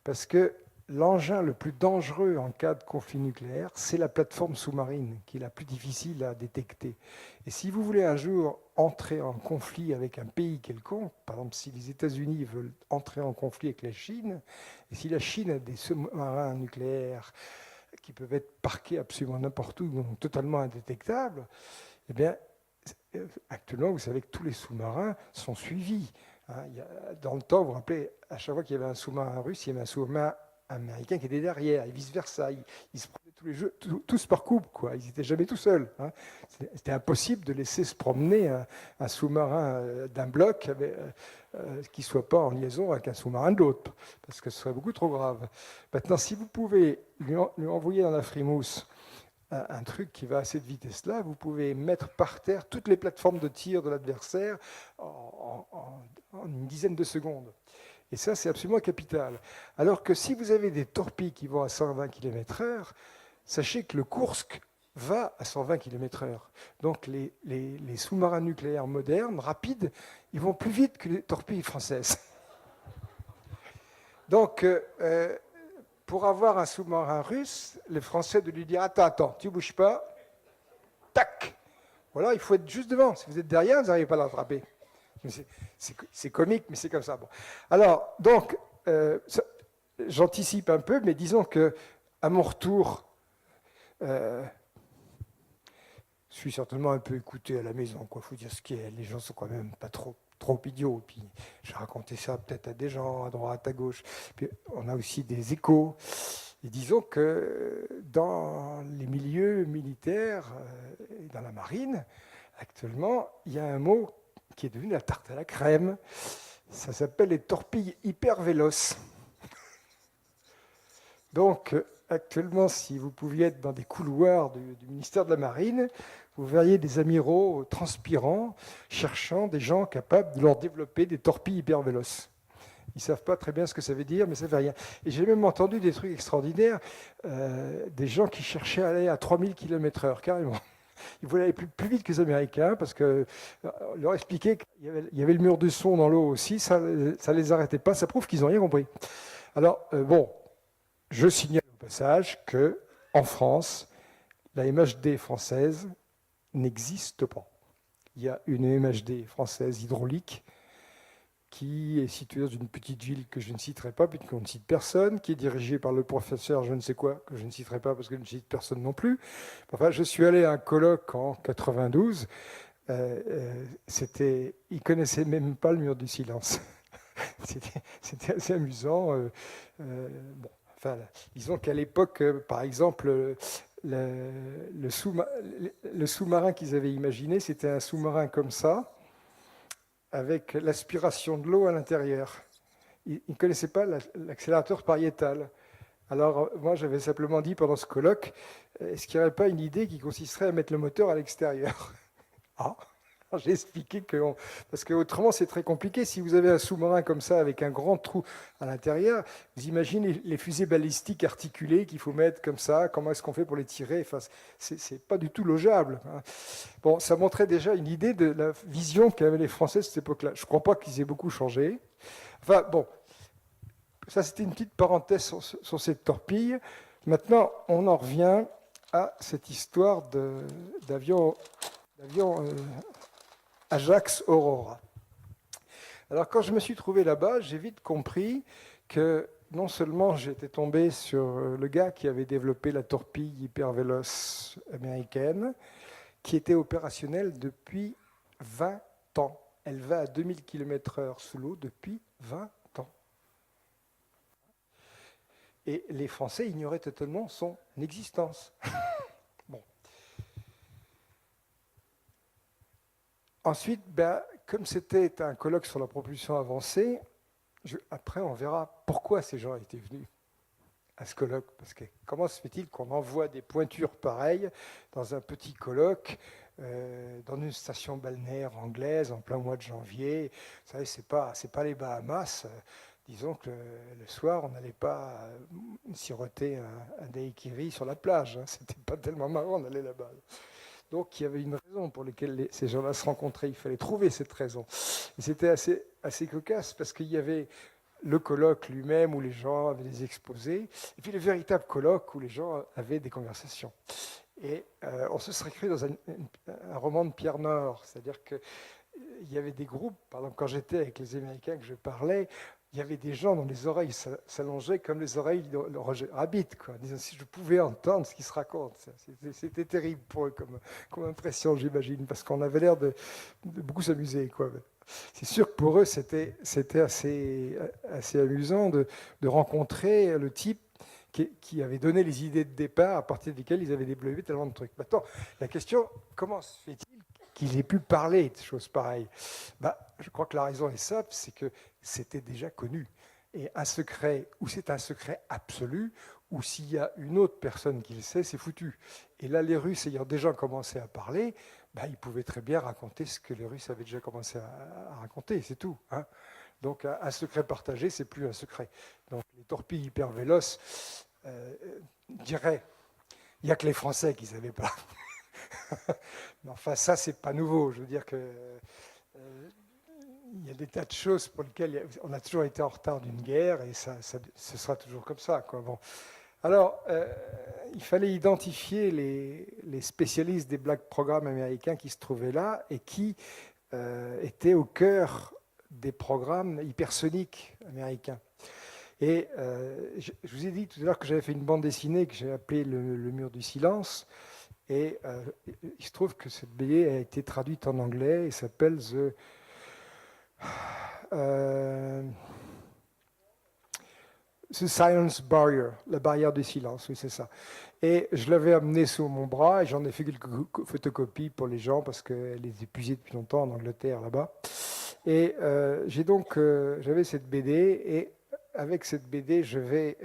Parce que l'engin le plus dangereux en cas de conflit nucléaire, c'est la plateforme sous-marine, qui est la plus difficile à détecter. Et si vous voulez un jour entrer en conflit avec un pays quelconque, par exemple si les États-Unis veulent entrer en conflit avec la Chine, et si la Chine a des sous-marins nucléaires qui peuvent être parqués absolument n'importe où, donc totalement indétectables, eh bien, actuellement, vous savez que tous les sous-marins sont suivis. Hein, dans le temps, vous vous rappelez, à chaque fois qu'il y avait un sous-marin russe, il y avait un sous-marin américain qui était derrière, et vice-versa. Ils se prenaient tous par couple, quoi. Ils n'étaient jamais tout seuls. Hein. C'était impossible de laisser se promener un sous-marin d'un bloc qui ne soit pas en liaison avec un sous-marin de l'autre, parce que ce serait beaucoup trop grave. Maintenant, si vous pouvez lui envoyer dans la frimousse un truc qui va à cette vitesse-là, vous pouvez mettre par terre toutes les plateformes de tir de l'adversaire en une dizaine de secondes. Et ça, c'est absolument capital. Alors que si vous avez des torpilles qui vont à 120 km/h, sachez que le Kursk va à 120 km/h. Donc les sous-marins nucléaires modernes, rapides, ils vont plus vite que les torpilles françaises. Donc, pour avoir un sous-marin russe, les Français doivent lui dire « Attends, tu ne bouges pas. Tac !» Voilà, il faut être juste devant. Si vous êtes derrière, vous n'arrivez pas à l'attraper. C'est comique, mais c'est comme ça. Bon. Alors, donc, j'anticipe un peu, mais disons que à mon retour, je suis certainement un peu écouté à la maison. Il faut dire ce qu'il y a. Les gens sont quand même pas trop idiots. Puis, j'ai raconté ça peut-être à des gens, à droite, à gauche. Puis, on a aussi des échos. Et disons que dans les milieux militaires et dans la marine, actuellement, il y a un mot qui est devenu la tarte à la crème. Ça s'appelle les torpilles hyper véloces. Donc, actuellement, si vous pouviez être dans des couloirs du ministère de la Marine, vous verriez des amiraux transpirants cherchant des gens capables de leur développer des torpilles hyper véloces. Ils ne savent pas très bien ce que ça veut dire, mais ça ne fait rien. Et j'ai même entendu des trucs extraordinaires, des gens qui cherchaient à aller à 3000 km/h, carrément. Ils voulaient aller plus vite que les Américains parce que leur expliquer qu'il y avait le mur de son dans l'eau aussi, ça ne les arrêtait pas. Ça prouve qu'ils n'ont rien compris. Alors, bon, je signale au passage qu'en France, la MHD française n'existe pas. Il y a une MHD française hydraulique qui est située dans une petite ville que je ne citerai pas, puisqu'on ne cite personne, qui est dirigée par le professeur je ne sais quoi, que je ne citerai pas parce que je ne cite personne non plus. Enfin, je suis allé à un colloque en 92, il ne connaissait même pas le mur du silence. c'était assez amusant. Bon, enfin, disons qu'à l'époque, par exemple, le sous-marin qu'ils avaient imaginé, c'était un sous-marin comme ça, avec l'aspiration de l'eau à l'intérieur. Ils ne connaissaient pas l'accélérateur pariétal. Alors, moi, j'avais simplement dit pendant ce colloque, est-ce qu'il n'y aurait pas une idée qui consisterait à mettre le moteur à l'extérieur? Ah, j'ai expliqué que... Parce qu'autrement, c'est très compliqué. Si vous avez un sous-marin comme ça, avec un grand trou à l'intérieur, vous imaginez les fusées balistiques articulées qu'il faut mettre comme ça, comment est-ce qu'on fait pour les tirer? Enfin, c'est pas du tout logeable. Bon, ça montrait déjà une idée de la vision qu'avaient les Français à cette époque-là. Je ne crois pas qu'ils aient beaucoup changé. Enfin, bon, ça, c'était une petite parenthèse sur cette torpille. Maintenant, on en revient à cette histoire d'avion Ajax Aurora. Alors, quand je me suis trouvé là-bas, j'ai vite compris que non seulement j'étais tombé sur le gars qui avait développé la torpille hypervéloce américaine, qui était opérationnelle depuis 20 ans. Elle va à 2000 km/h sous l'eau depuis 20 ans. Et les Français ignoraient totalement son existence. Bon. Ensuite, comme c'était un colloque sur la propulsion avancée, après on verra pourquoi ces gens étaient venus à ce colloque. Parce que comment se fait-il qu'on envoie des pointures pareilles dans un petit colloque, dans une station balnéaire anglaise en plein mois de janvier? Vous savez, c'est pas les Bahamas. Disons que le soir, on n'allait pas siroter un daiquiri sur la plage. Hein. C'était pas tellement marrant d'aller là-bas. Donc il y avait une raison pour laquelle ces gens-là se rencontraient. Il fallait trouver cette raison. Et c'était assez cocasse parce qu'il y avait le colloque lui-même où les gens avaient des exposés, et puis le véritable colloque où les gens avaient des conversations. Et on se serait cru dans un roman de Pierre Nord, c'est-à-dire qu'il y avait des groupes, par exemple quand j'étais avec les Américains que je parlais, il y avait des gens dont les oreilles s'allongeaient comme les oreilles de Roger Rabbit, quoi, en disant si je pouvais entendre ce qui se raconte. C'était terrible pour eux comme impression, j'imagine, parce qu'on avait l'air de beaucoup s'amuser, quoi. C'est sûr que pour eux, c'était assez amusant de rencontrer le type qui avait donné les idées de départ à partir desquelles ils avaient développé tellement de trucs. Maintenant, la question, comment se fait-il qu'il ait pu parler de choses pareilles? Je crois que la raison est simple, c'est que c'était déjà connu. Et un secret, ou c'est un secret absolu, ou s'il y a une autre personne qui le sait, c'est foutu. Et là, les Russes ayant déjà commencé à parler, ils pouvaient très bien raconter ce que les Russes avaient déjà commencé à raconter, c'est tout. Hein. Donc un secret partagé, c'est plus un secret. Donc les torpilles hyper véloces diraient, il n'y a que les Français qui ne savaient pas. Mais enfin, ça, c'est pas nouveau. Je veux dire que il y a des tas de choses pour lesquelles on a toujours été en retard d'une guerre et ce sera toujours comme ça. Quoi. Bon. Alors, il fallait identifier les spécialistes des black programmes américains qui se trouvaient là et qui étaient au cœur des programmes hypersoniques américains. Et je vous ai dit tout à l'heure que j'avais fait une bande dessinée que j'ai appelée le mur du silence. Et il se trouve que cette BD a été traduite en anglais et s'appelle The Silence Barrier, la barrière du silence, oui c'est ça. Et je l'avais amené sous mon bras et j'en ai fait quelques photocopies pour les gens parce qu'elle est épuisée depuis longtemps en Angleterre là-bas. Et j'avais cette BD et avec cette BD je vais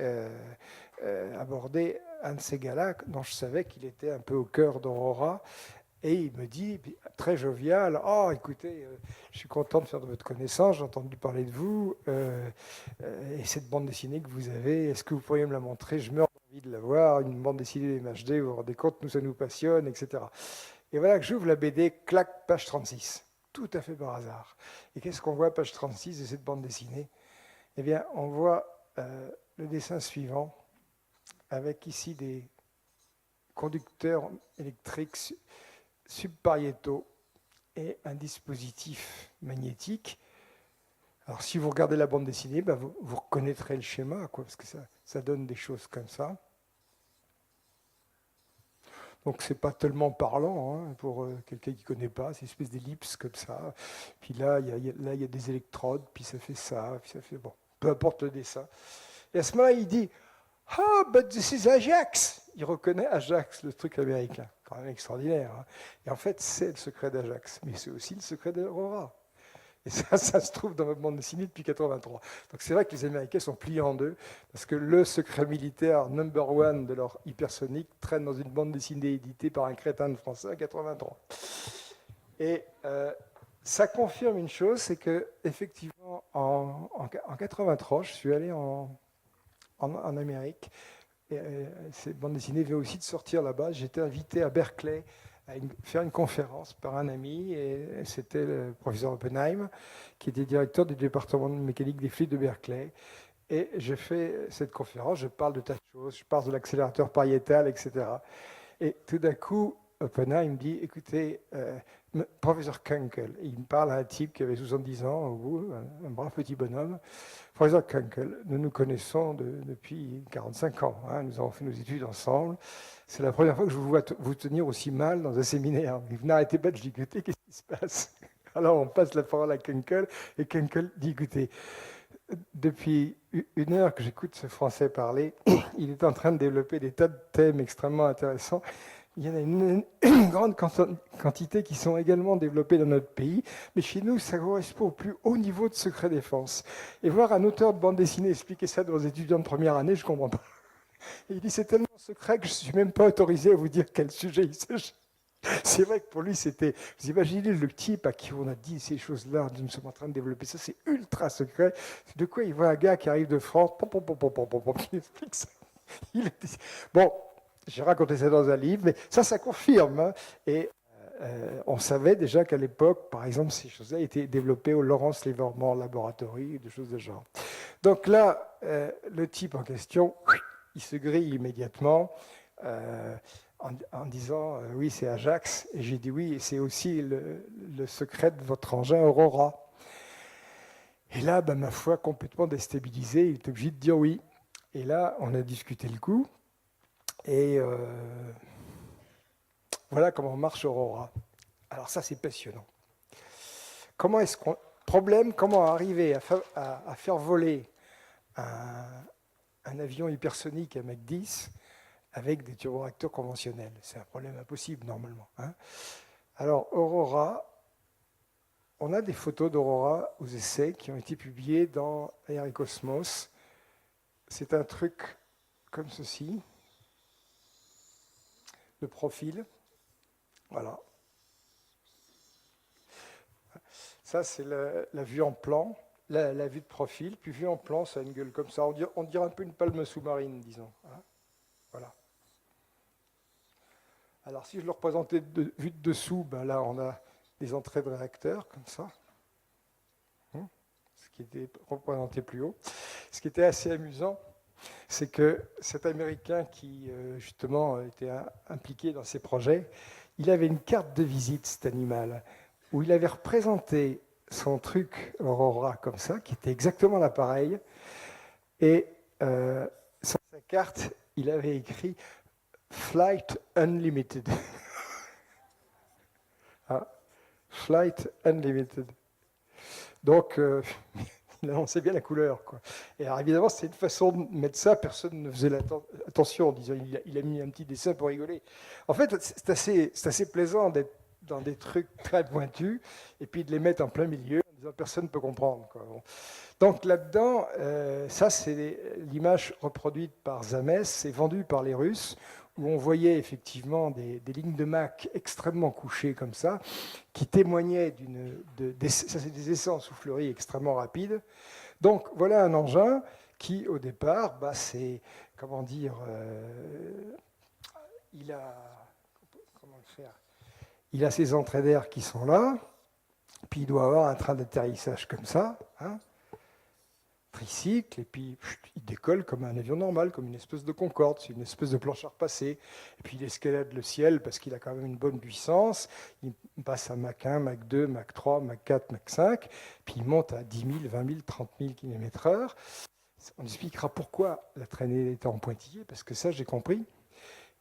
aborder un de ces gars-là dont je savais qu'il était un peu au cœur d'Aurora. Et il me dit, très jovial, « Oh, écoutez, je suis content de faire de votre connaissance, j'ai entendu parler de vous, et cette bande dessinée que vous avez, est-ce que vous pourriez me la montrer? Je meurs d'envie de la voir, une bande dessinée MHD, vous vous rendez compte, nous, ça nous passionne, etc. » Et voilà que j'ouvre la BD, clac, page 36, tout à fait par hasard. Et qu'est-ce qu'on voit, page 36 de cette bande dessinée? Eh bien, on voit le dessin suivant, avec ici des conducteurs électriques subpariétaux et un dispositif magnétique. Alors, si vous regardez la bande dessinée, vous reconnaîtrez le schéma, quoi, parce que ça donne des choses comme ça. Donc c'est pas tellement parlant hein, pour quelqu'un qui connaît pas, c'est une espèce d'ellipse comme ça. Puis là, il y a des électrodes, puis ça fait ça, puis ça fait bon, peu importe le dessin. Et à ce moment-là, il dit Ah, but this is Ajax. Il reconnaît Ajax, le truc américain, quand même extraordinaire. Hein. Et en fait, c'est le secret d'Ajax, mais c'est aussi le secret d'Aurora. Et ça se trouve dans ma bande dessinée depuis 83. Donc c'est vrai que les Américains sont pliés en deux, parce que le secret militaire number one de leur hypersonique traîne dans une bande dessinée éditée par un crétin de français en 83. Et ça confirme une chose, c'est que effectivement en 83, je suis allé en Amérique. Et, cette bande dessinée vient aussi de sortir là-bas. J'étais invité à Berkeley à faire une conférence par un ami, et c'était le professeur Oppenheim, qui était directeur du département de mécanique des fluides de Berkeley. Et je fais cette conférence, je parle de tas de choses, je parle de l'accélérateur pariétal, etc. Et tout d'un coup, Oppenheim me dit, écoutez, professeur Kunkel, il me parle à un type qui avait 70 ans, au bout, un brave petit bonhomme. Professeur Kunkel, nous nous connaissons depuis 45 ans, hein, nous avons fait nos études ensemble. C'est la première fois que je vous vois vous tenir aussi mal dans un séminaire. Vous n'arrêtez pas de gigoter, qu'est-ce qui se passe? Alors on passe la parole à Kunkel, et Kunkel dit, écoutez, depuis une heure que j'écoute ce Français parler, il est en train de développer des tas de thèmes extrêmement intéressants. Il y en a une grande quantité qui sont également développés dans notre pays, mais chez nous, ça correspond au plus haut niveau de secret défense. Et voir un auteur de bande dessinée expliquer ça aux étudiants de première année, je ne comprends pas. Et il dit, c'est tellement secret que je ne suis même pas autorisé à vous dire quel sujet il s'agit. C'est vrai que pour lui, c'était... Vous imaginez le type à qui on a dit ces choses-là, nous sommes en train de développer ça, c'est ultra secret. De quoi il voit un gars qui arrive de France, il explique ça. Bon, j'ai raconté ça dans un livre, mais ça confirme. Hein. Et on savait déjà qu'à l'époque, par exemple, ces choses-là étaient développées au Lawrence Livermore Laboratory, des choses de ce genre. Donc là, le type en question, il se grille immédiatement. En disant oui, c'est Ajax. Et j'ai dit oui, et c'est aussi le secret de votre engin Aurora. Et là, ma foi, complètement déstabilisé, il est obligé de dire oui. Et là, on a discuté le coup. Et voilà comment marche Aurora. Alors ça, c'est passionnant. Comment arriver à faire voler un avion hypersonique à Mach 10 avec des turboréacteurs conventionnels? C'est un problème impossible, normalement. Hein. Alors, Aurora, on a des photos d'Aurora aux essais qui ont été publiées dans Aerocosmos. C'est un truc comme ceci, de profil. Voilà. Ça, c'est la vue en plan, la vue de profil. Puis vue en plan, ça a une gueule comme ça. On dirait un peu une palme sous-marine, disons. Hein. Voilà. Alors, si je le représentais vu de dessous, là, on a des entrées de réacteurs, comme ça. Ce qui était représenté plus haut. Ce qui était assez amusant, c'est que cet Américain qui, justement, était impliqué dans ces projets, il avait une carte de visite, cet animal, où il avait représenté son truc Aurora comme ça, qui était exactement l'appareil, et sur sa carte, il avait écrit Flight Unlimited. Ah, Flight Unlimited. Donc, il annonçait bien la couleur. Quoi. Et alors, évidemment, c'est une façon de mettre ça. Personne ne faisait attention en disant il a mis un petit dessin pour rigoler. En fait, c'est assez plaisant d'être dans des trucs très pointus et puis de les mettre en plein milieu en disant personne ne peut comprendre. Quoi. Bon. Donc là-dedans, ça, c'est l'image reproduite par Zames, c'est vendu par les Russes, où on voyait effectivement des lignes de Mach extrêmement couchées comme ça, qui témoignaient ça c'est des essais en soufflerie extrêmement rapides. Donc voilà un engin qui, au départ, c'est, comment dire, il a ses entrées d'air qui sont là, puis il doit avoir un train d'atterrissage comme ça, hein, tricycle, et puis il décolle comme un avion normal, comme une espèce de Concorde, c'est une espèce de planche à repasser. Et puis il escalade le ciel parce qu'il a quand même une bonne puissance. Il passe à Mach 1, Mach 2, Mach 3, Mach 4, Mach 5, puis il monte à 10 000, 20 000, 30 000 km/h. On expliquera pourquoi la traînée était en pointillé, parce que ça j'ai compris.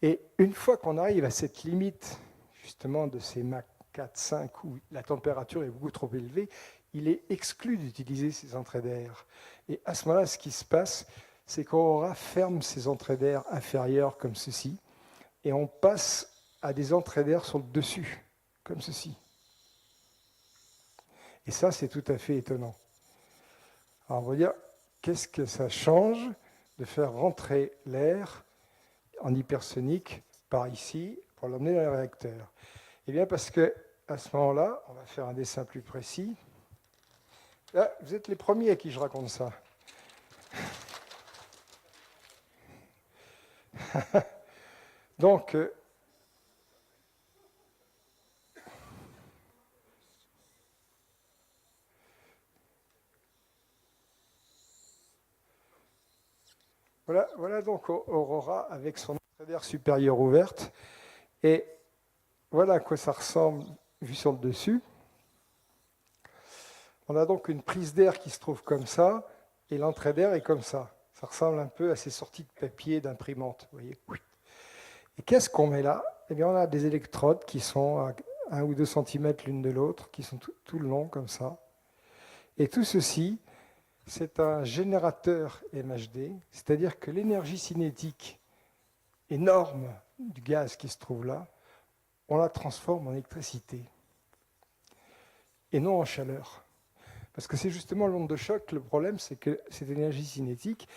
Et une fois qu'on arrive à cette limite, justement, de ces Mach 4, 5, où la température est beaucoup trop élevée, il est exclu d'utiliser ces entrées d'air. Et à ce moment-là, ce qui se passe, c'est qu'Aurora ferme ses entrées d'air inférieures comme ceci, et on passe à des entrées d'air sur le dessus, comme ceci. Et ça, c'est tout à fait étonnant. Alors, on va dire, qu'est-ce que ça change de faire rentrer l'air en hypersonique par ici pour l'emmener dans le réacteur? Eh bien, parce que à ce moment-là, on va faire un dessin plus précis. Là, vous êtes les premiers à qui je raconte ça. Donc, voilà donc Aurora avec son entrée d'air supérieure ouverte. Et voilà à quoi ça ressemble vu sur le dessus. On a donc une prise d'air qui se trouve comme ça, et l'entrée d'air est comme ça. Ça ressemble un peu à ces sorties de papier d'imprimante. Vous voyez. Et qu'est-ce qu'on met là? Eh bien, on a des électrodes qui sont à 1 ou 2 cm l'une de l'autre, qui sont tout le long comme ça. Et tout ceci, c'est un générateur MHD, c'est-à-dire que l'énergie cinétique énorme du gaz qui se trouve là, on la transforme en électricité et non en chaleur. Parce que c'est justement l'onde de choc, le problème, c'est que cette énergie cinétique,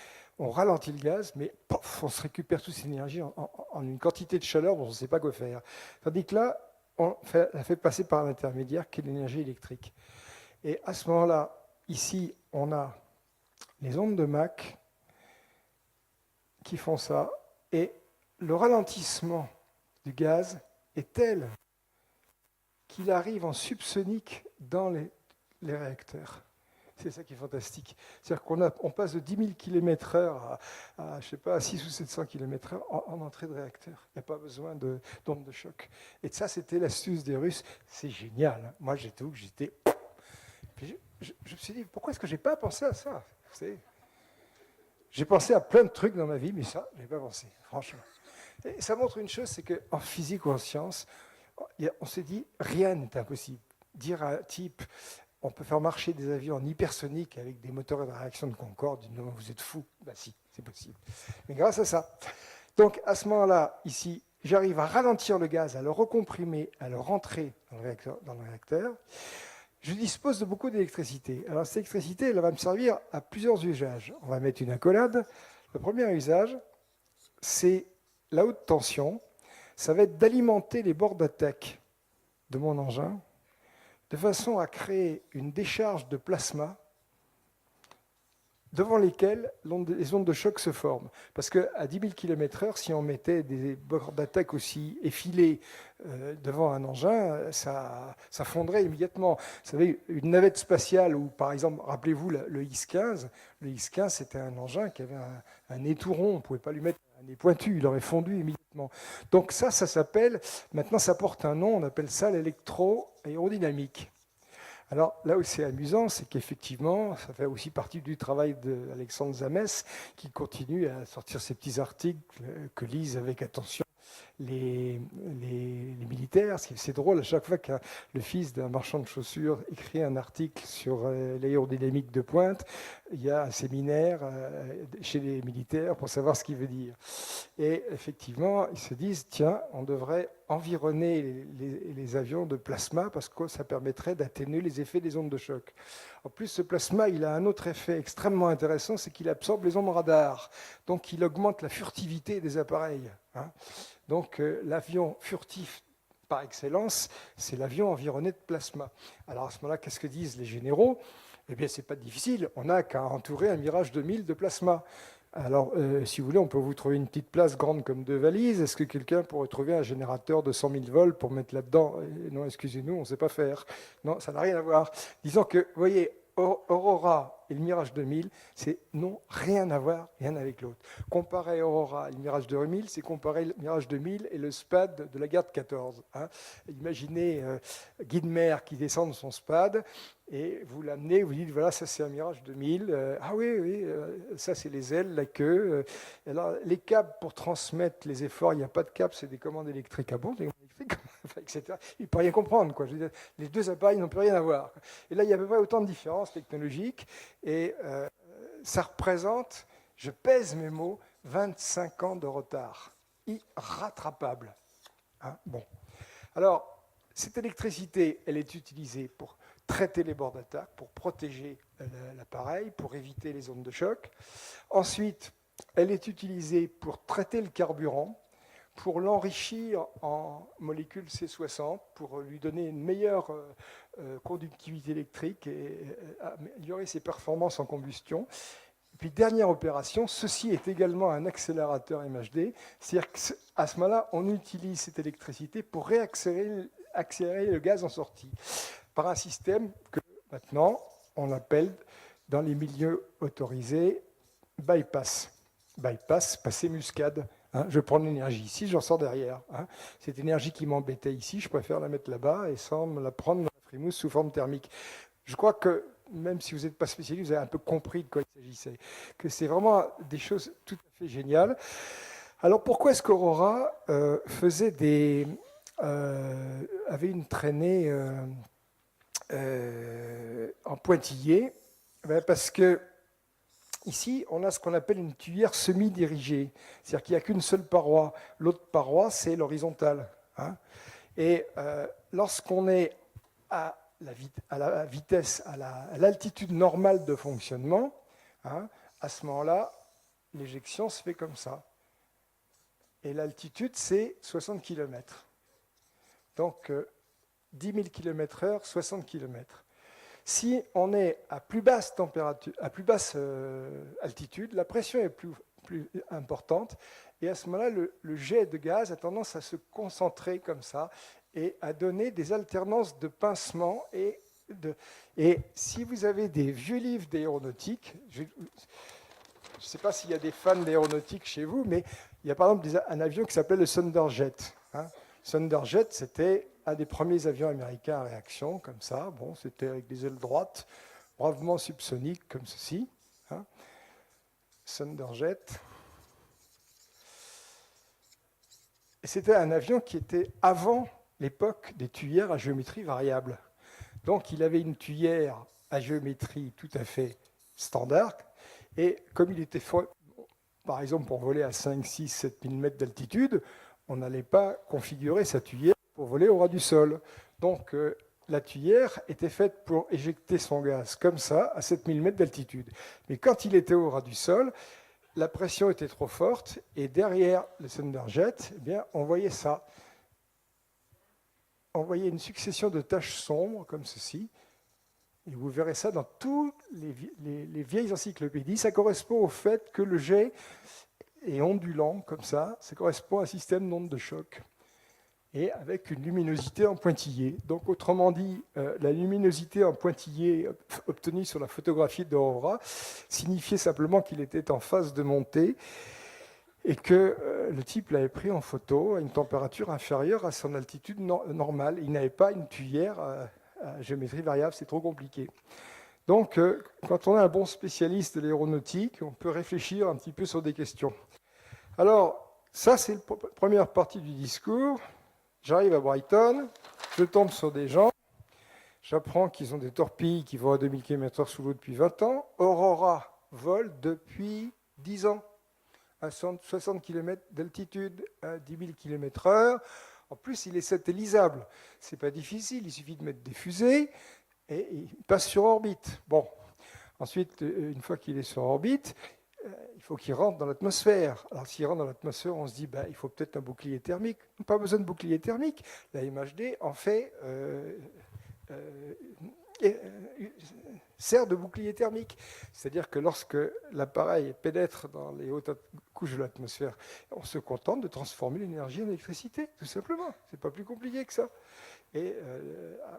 on ralentit le gaz, mais pof, on se récupère toute cette énergie en une quantité de chaleur dont on ne sait pas quoi faire. Tandis que là, on la fait passer par un intermédiaire qui est l'énergie électrique. Et à ce moment-là, ici, on a les ondes de Mach qui font ça, et le ralentissement du gaz est tel qu'il arrive en subsonique dans les réacteurs. C'est ça qui est fantastique. C'est-à-dire qu'on passe de 10 000 km/h à je sais pas, à 600 ou 700 km/h en entrée de réacteur. Il n'y a pas besoin d'onde de choc. Et ça, c'était l'astuce des Russes. C'est génial. Hein. Moi, j'étais... Je me suis dit, pourquoi est-ce que je n'ai pas pensé à ça? J'ai pensé à plein de trucs dans ma vie, mais ça, je n'ai pas pensé, franchement. Et ça montre une chose, c'est qu'en physique ou en science, on s'est dit, rien n'est impossible. Dire à un type, on peut faire marcher des avions en hypersonique avec des moteurs de réaction de Concorde, non, vous êtes fou. Ben si, c'est possible. Mais grâce à ça. Donc à ce moment-là, ici, j'arrive à ralentir le gaz, à le recomprimer, à le rentrer dans le réacteur. Je dispose de beaucoup d'électricité. Alors cette électricité, elle va me servir à plusieurs usages. On va mettre une accolade. Le premier usage, c'est la haute tension. Ça va être d'alimenter les bords d'attaque de mon engin de façon à créer une décharge de plasma devant lesquelles les ondes de choc se forment. Parce qu'à 10 000 km/h, si on mettait des bords d'attaque aussi effilés devant un engin, ça fondrait immédiatement. Vous savez, une navette spatiale, ou par exemple, rappelez-vous le X-15, le X-15, c'était un engin qui avait un nez tout rond, on ne pouvait pas lui mettre un nez pointu, il aurait fondu immédiatement. Donc ça s'appelle, maintenant ça porte un nom, on appelle ça l'électro-aérodynamique. Alors là où c'est amusant, c'est qu'effectivement, ça fait aussi partie du travail d'Alexandre Zamès, qui continue à sortir ces petits articles que lisent avec attention les militaires. C'est drôle, à chaque fois que le fils d'un marchand de chaussures écrit un article sur l'aérodynamique de pointe, il y a un séminaire chez les militaires pour savoir ce qu'il veut dire. Et effectivement, ils se disent, tiens, on devrait environner les avions de plasma parce que ça permettrait d'atténuer les effets des ondes de choc. En plus, ce plasma, il a un autre effet extrêmement intéressant, c'est qu'il absorbe les ondes radar. Donc, il augmente la furtivité des appareils. Hein. Donc, l'avion furtif par excellence, c'est l'avion environné de plasma. Alors, à ce moment-là, qu'est-ce que disent les généraux? Eh bien, c'est pas difficile. On n'a qu'à entourer un Mirage 2000 de plasma. Alors, si vous voulez, on peut vous trouver une petite place grande comme 2 valises. Est-ce que quelqu'un pourrait trouver un générateur de 100 000 volts pour mettre là-dedans? Non, excusez-nous, on ne sait pas faire. Non, ça n'a rien à voir. Disons que, vous voyez, Aurora et le Mirage 2000, c'est non, rien à voir, rien avec l'autre. Comparer Aurora et le Mirage 2000, c'est comparer le Mirage 2000 et le SPAD de la guerre de 14. Hein. Imaginez Guy de Mer qui descend de son SPAD et vous l'amenez, vous dites voilà, ça c'est un Mirage 2000. Ah oui, oui, ça c'est les ailes, la queue. Alors, les câbles pour transmettre les efforts, il n'y a pas de câbles, c'est des commandes électriques. Ah bon, etc. Il ne peut rien comprendre. Quoi. Je veux dire, les deux appareils n'ont plus rien à voir. Et là, il y a à peu près autant de différences technologiques. Et ça représente, je pèse mes mots, 25 ans de retard. Irrattrapable. Hein, bon. Alors, cette électricité, elle est utilisée pour traiter les bords d'attaque, pour protéger l'appareil, pour éviter les ondes de choc. Ensuite, elle est utilisée pour traiter le carburant, pour l'enrichir en molécules C60, pour lui donner une meilleure conductivité électrique et améliorer ses performances en combustion. Et puis, dernière opération, ceci est également un accélérateur MHD, c'est-à-dire qu'à ce moment-là, on utilise cette électricité pour accélérer le gaz en sortie par un système que maintenant on appelle dans les milieux autorisés bypass. Bypass, passer muscade. Hein, je prends l'énergie ici, j'en sors derrière. Hein. Cette énergie qui m'embêtait ici, je préfère la mettre là-bas et sans me la prendre dans la frimousse sous forme thermique. Je crois que, même si vous n'êtes pas spécialiste, vous avez un peu compris de quoi il s'agissait. Que c'est vraiment des choses tout à fait géniales. Alors pourquoi est-ce qu'Aurora avait une traînée en pointillé? Parce que ici, on a ce qu'on appelle une tuyère semi-dirigée. C'est-à-dire qu'il n'y a qu'une seule paroi. L'autre paroi, c'est l'horizontale. Hein. Et lorsqu'on est à la vitesse, à l'altitude normale de fonctionnement, hein, à ce moment-là, l'éjection se fait comme ça. Et l'altitude, c'est 60 km. Donc, 10 000 km/h, 60 km. Si on est à plus basse température, à plus basse altitude, la pression est plus importante et à ce moment-là, le jet de gaz a tendance à se concentrer comme ça et à donner des alternances de pincement et si vous avez des vieux livres d'aéronautique, je ne sais pas s'il y a des fans d'aéronautique chez vous, mais il y a par exemple un avion qui s'appelle le Thunderjet. Hein. Thunderjet, c'était un des premiers avions américains à réaction, comme ça. Bon, c'était avec des ailes droites, bravement subsoniques, comme ceci. Hein. Thunderjet. Et c'était un avion qui était avant l'époque des tuyères à géométrie variable. Donc, il avait une tuyère à géométrie tout à fait standard. Et comme il était, par exemple, pour voler à 5, 6, 7 000 mètres d'altitude, on n'allait pas configurer sa tuyère pour voler au ras du sol. Donc, la tuyère était faite pour éjecter son gaz comme ça, à 7000 mètres d'altitude. Mais quand il était au ras du sol, la pression était trop forte, et derrière le Thunderjet, eh bien, on voyait ça. On voyait une succession de taches sombres, comme ceci, et vous verrez ça dans toutes les vieilles encyclopédies. Ça correspond au fait que le jet est ondulant, comme ça correspond à un système d'onde de choc. Et avec une luminosité en pointillé. Donc, autrement dit, la luminosité en pointillé obtenue sur la photographie d'Aurora signifiait simplement qu'il était en phase de montée et que le type l'avait pris en photo à une température inférieure à son altitude normale. Il n'avait pas une tuyère à géométrie variable, c'est trop compliqué. Donc, quand on est un bon spécialiste de l'aéronautique, on peut réfléchir un petit peu sur des questions. Alors, ça, c'est la première partie du discours. J'arrive à Brighton, je tombe sur des gens, j'apprends qu'ils ont des torpilles qui vont à 2000 km/h sous l'eau depuis 20 ans. Aurora vole depuis 10 ans, à 60 km d'altitude, à 10 000 km/h. En plus, il est satellisable. Ce n'est pas difficile, il suffit de mettre des fusées et il passe sur orbite. Bon, ensuite, une fois qu'il est sur orbite, il faut qu'il rentre dans l'atmosphère. Alors, s'il rentre dans l'atmosphère, on se dit, il faut peut-être un bouclier thermique. Pas besoin de bouclier thermique. La MHD en fait sert de bouclier thermique. C'est-à-dire que lorsque l'appareil pénètre dans les hautes couches de l'atmosphère, on se contente de transformer l'énergie en électricité, tout simplement. C'est pas plus compliqué que ça. Et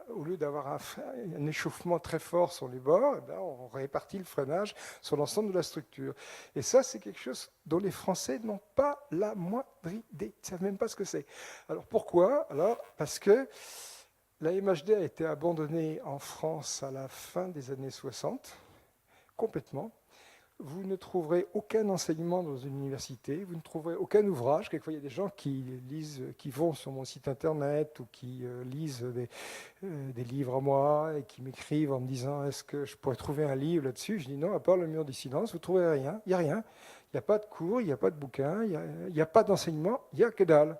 au lieu d'avoir un échauffement très fort sur les bords, eh bien, on répartit le freinage sur l'ensemble de la structure. Et ça, c'est quelque chose dont les Français n'ont pas la moindre idée. Ils ne savent même pas ce que c'est. Alors pourquoi? Alors, parce que la MHD a été abandonnée en France à la fin des années 60, complètement. Vous ne trouverez aucun enseignement dans une université, vous ne trouverez aucun ouvrage. Quelquefois, il y a des gens qui lisent, qui vont sur mon site internet ou qui lisent des livres à moi et qui m'écrivent en me disant est-ce que je pourrais trouver un livre là-dessus? Je dis non, à part le mur du silence, vous ne trouverez rien. Il n'y a rien. Il n'y a pas de cours, il n'y a pas de bouquin, il n'y a pas d'enseignement, il n'y a que dalle.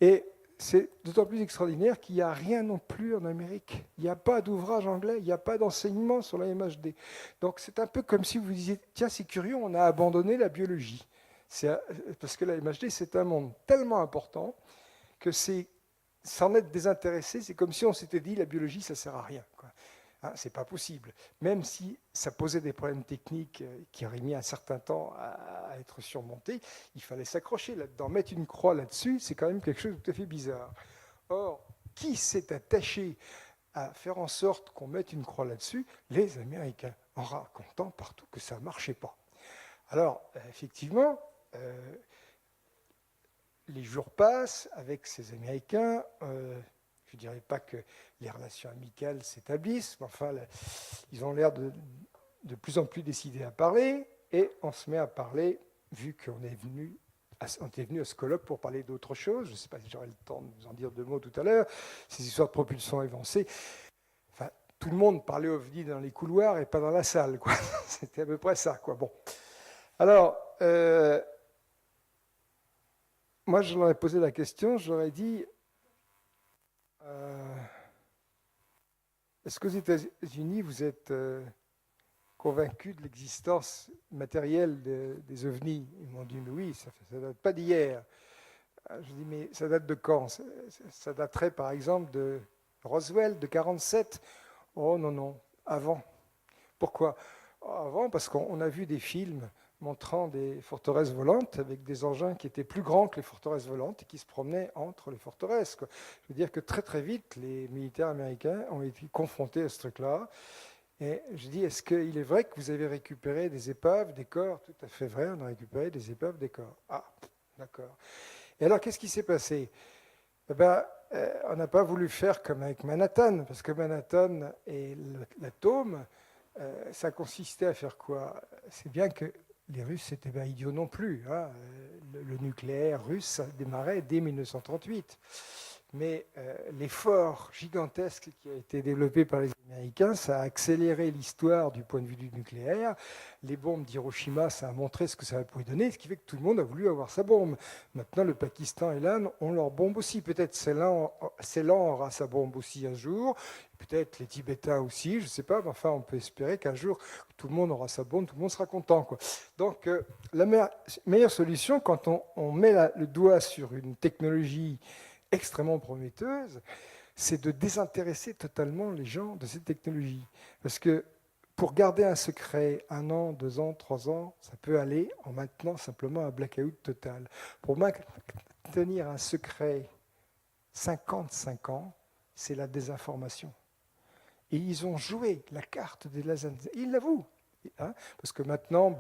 Et c'est d'autant plus extraordinaire qu'il n'y a rien non plus en Amérique. Il n'y a pas d'ouvrage anglais, il n'y a pas d'enseignement sur la MHD. Donc c'est un peu comme si vous disiez, tiens, c'est curieux, on a abandonné la biologie. Parce que la MHD, c'est un monde tellement important que s'en être désintéressé, c'est comme si on s'était dit, la biologie, ça ne sert à rien, quoi. Hein, c'est pas possible. Même si ça posait des problèmes techniques qui auraient mis un certain temps à être surmontés, il fallait s'accrocher là-dedans. Mettre une croix là-dessus, c'est quand même quelque chose de tout à fait bizarre. Or, qui s'est attaché à faire en sorte qu'on mette une croix là-dessus? Les Américains, en racontant partout que ça ne marchait pas. Alors, effectivement, les jours passent avec ces Américains. Je ne dirais pas que les relations amicales s'établissent, mais enfin, ils ont l'air de plus en plus décidés à parler, et on se met à parler, vu qu'on est venu à ce colloque pour parler d'autre chose. Je ne sais pas si j'aurai le temps de vous en dire deux mots tout à l'heure. Ces histoires de propulsion avancée. Enfin, tout le monde parlait OVNI dans les couloirs et pas dans la salle, quoi. C'était à peu près ça, quoi. Bon. Alors, moi, je leur ai posé la question, je leur ai dit... Est-ce qu'aux États-Unis, vous êtes convaincus de l'existence matérielle des ovnis? Ils m'ont dit, mais oui, ça ne date pas d'hier. Je dis, mais ça date de quand? Ça daterait, par exemple, de Roswell, de 1947. Oh non, non, avant. Pourquoi? Avant, parce qu'on a vu des films montrant des forteresses volantes avec des engins qui étaient plus grands que les forteresses volantes et qui se promenaient entre les forteresses, quoi. Je veux dire que très très vite, les militaires américains ont été confrontés à ce truc-là. Et je dis, est-ce qu'il est vrai que vous avez récupéré des épaves, des corps? Tout à fait vrai, on a récupéré des épaves, des corps. Ah, d'accord. Et alors, qu'est-ce qui s'est passé? Eh ben, on n'a pas voulu faire comme avec Manhattan, parce que Manhattan et l'atome, ça consistait à faire quoi? C'est bien que les Russes n'étaient pas idiots non plus, hein. Le nucléaire russe, ça démarrait dès 1938. Mais l'effort gigantesque qui a été développé par les Américains, ça a accéléré l'histoire du point de vue du nucléaire. Les bombes d'Hiroshima, ça a montré ce que ça pouvait donner, ce qui fait que tout le monde a voulu avoir sa bombe. Maintenant, le Pakistan et l'Inde ont leur bombe aussi. Peut-être Ceylan aura sa bombe aussi un jour. Peut-être les Tibétains aussi, je ne sais pas. Mais enfin, on peut espérer qu'un jour, tout le monde aura sa bombe, tout le monde sera content, quoi. Donc, la meilleure solution, quand on met le doigt sur une technologie extrêmement prometteuse, c'est de désintéresser totalement les gens de cette technologie. Parce que pour garder un secret 1 an, 2 ans, 3 ans, ça peut aller en maintenant simplement un blackout total. Pour maintenir un secret 55 ans, c'est la désinformation. Et ils ont joué la carte des lasers. Ils l'avouent. Hein, parce que maintenant,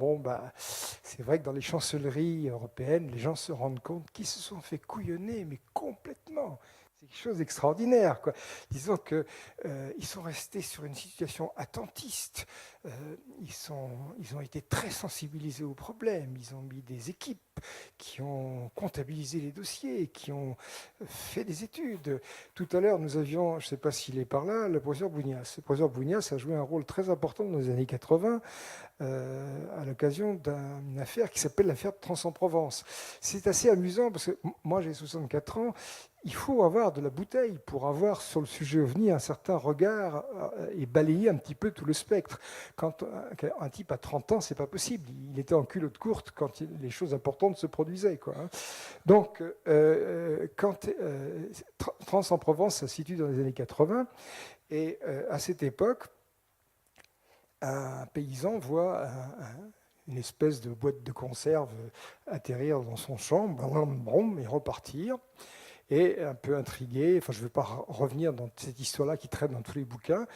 c'est vrai que dans les chancelleries européennes, les gens se rendent compte qu'ils se sont fait couillonner, mais complètement. C'est quelque chose d'extraordinaire, quoi. Disons qu'ils sont restés sur une situation attentiste. Ils ont été très sensibilisés aux problèmes. Ils ont mis des équipes qui ont comptabilisé les dossiers, qui ont fait des études. Tout à l'heure, nous avions, je ne sais pas s'il est par là, le professeur Bougnas. Le professeur Bougnas a joué un rôle très important dans les années 80 à l'occasion d'une affaire qui s'appelle l'affaire de Trans-en-Provence. C'est assez amusant parce que moi, j'ai 64 ans. Il faut avoir de la bouteille pour avoir sur le sujet OVNI un certain regard et balayer un petit peu tout le spectre. Quand un type a 30 ans, c'est pas possible. Il était en culotte courte quand les choses importantes se produisaient, quoi, hein. Donc, quand Trans-en-Provence, ça se situe dans les années 80, Et à cette époque, un paysan voit une espèce de boîte de conserve atterrir dans son champ, et repartir. Et un peu intrigué, enfin je ne vais pas revenir dans cette histoire-là qui traîne dans tous les bouquins,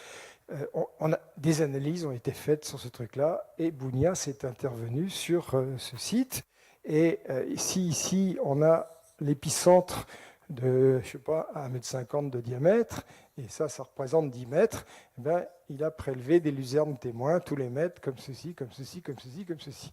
des analyses ont été faites sur ce truc-là, et Bougnac est intervenu sur ce site. Et ici, on a l'épicentre de, je sais pas, 1,50 m de diamètre, et ça représente 10 mètres. Eh bien, il a prélevé des luzernes témoins, tous les mètres, comme ceci, comme ceci, comme ceci, comme ceci.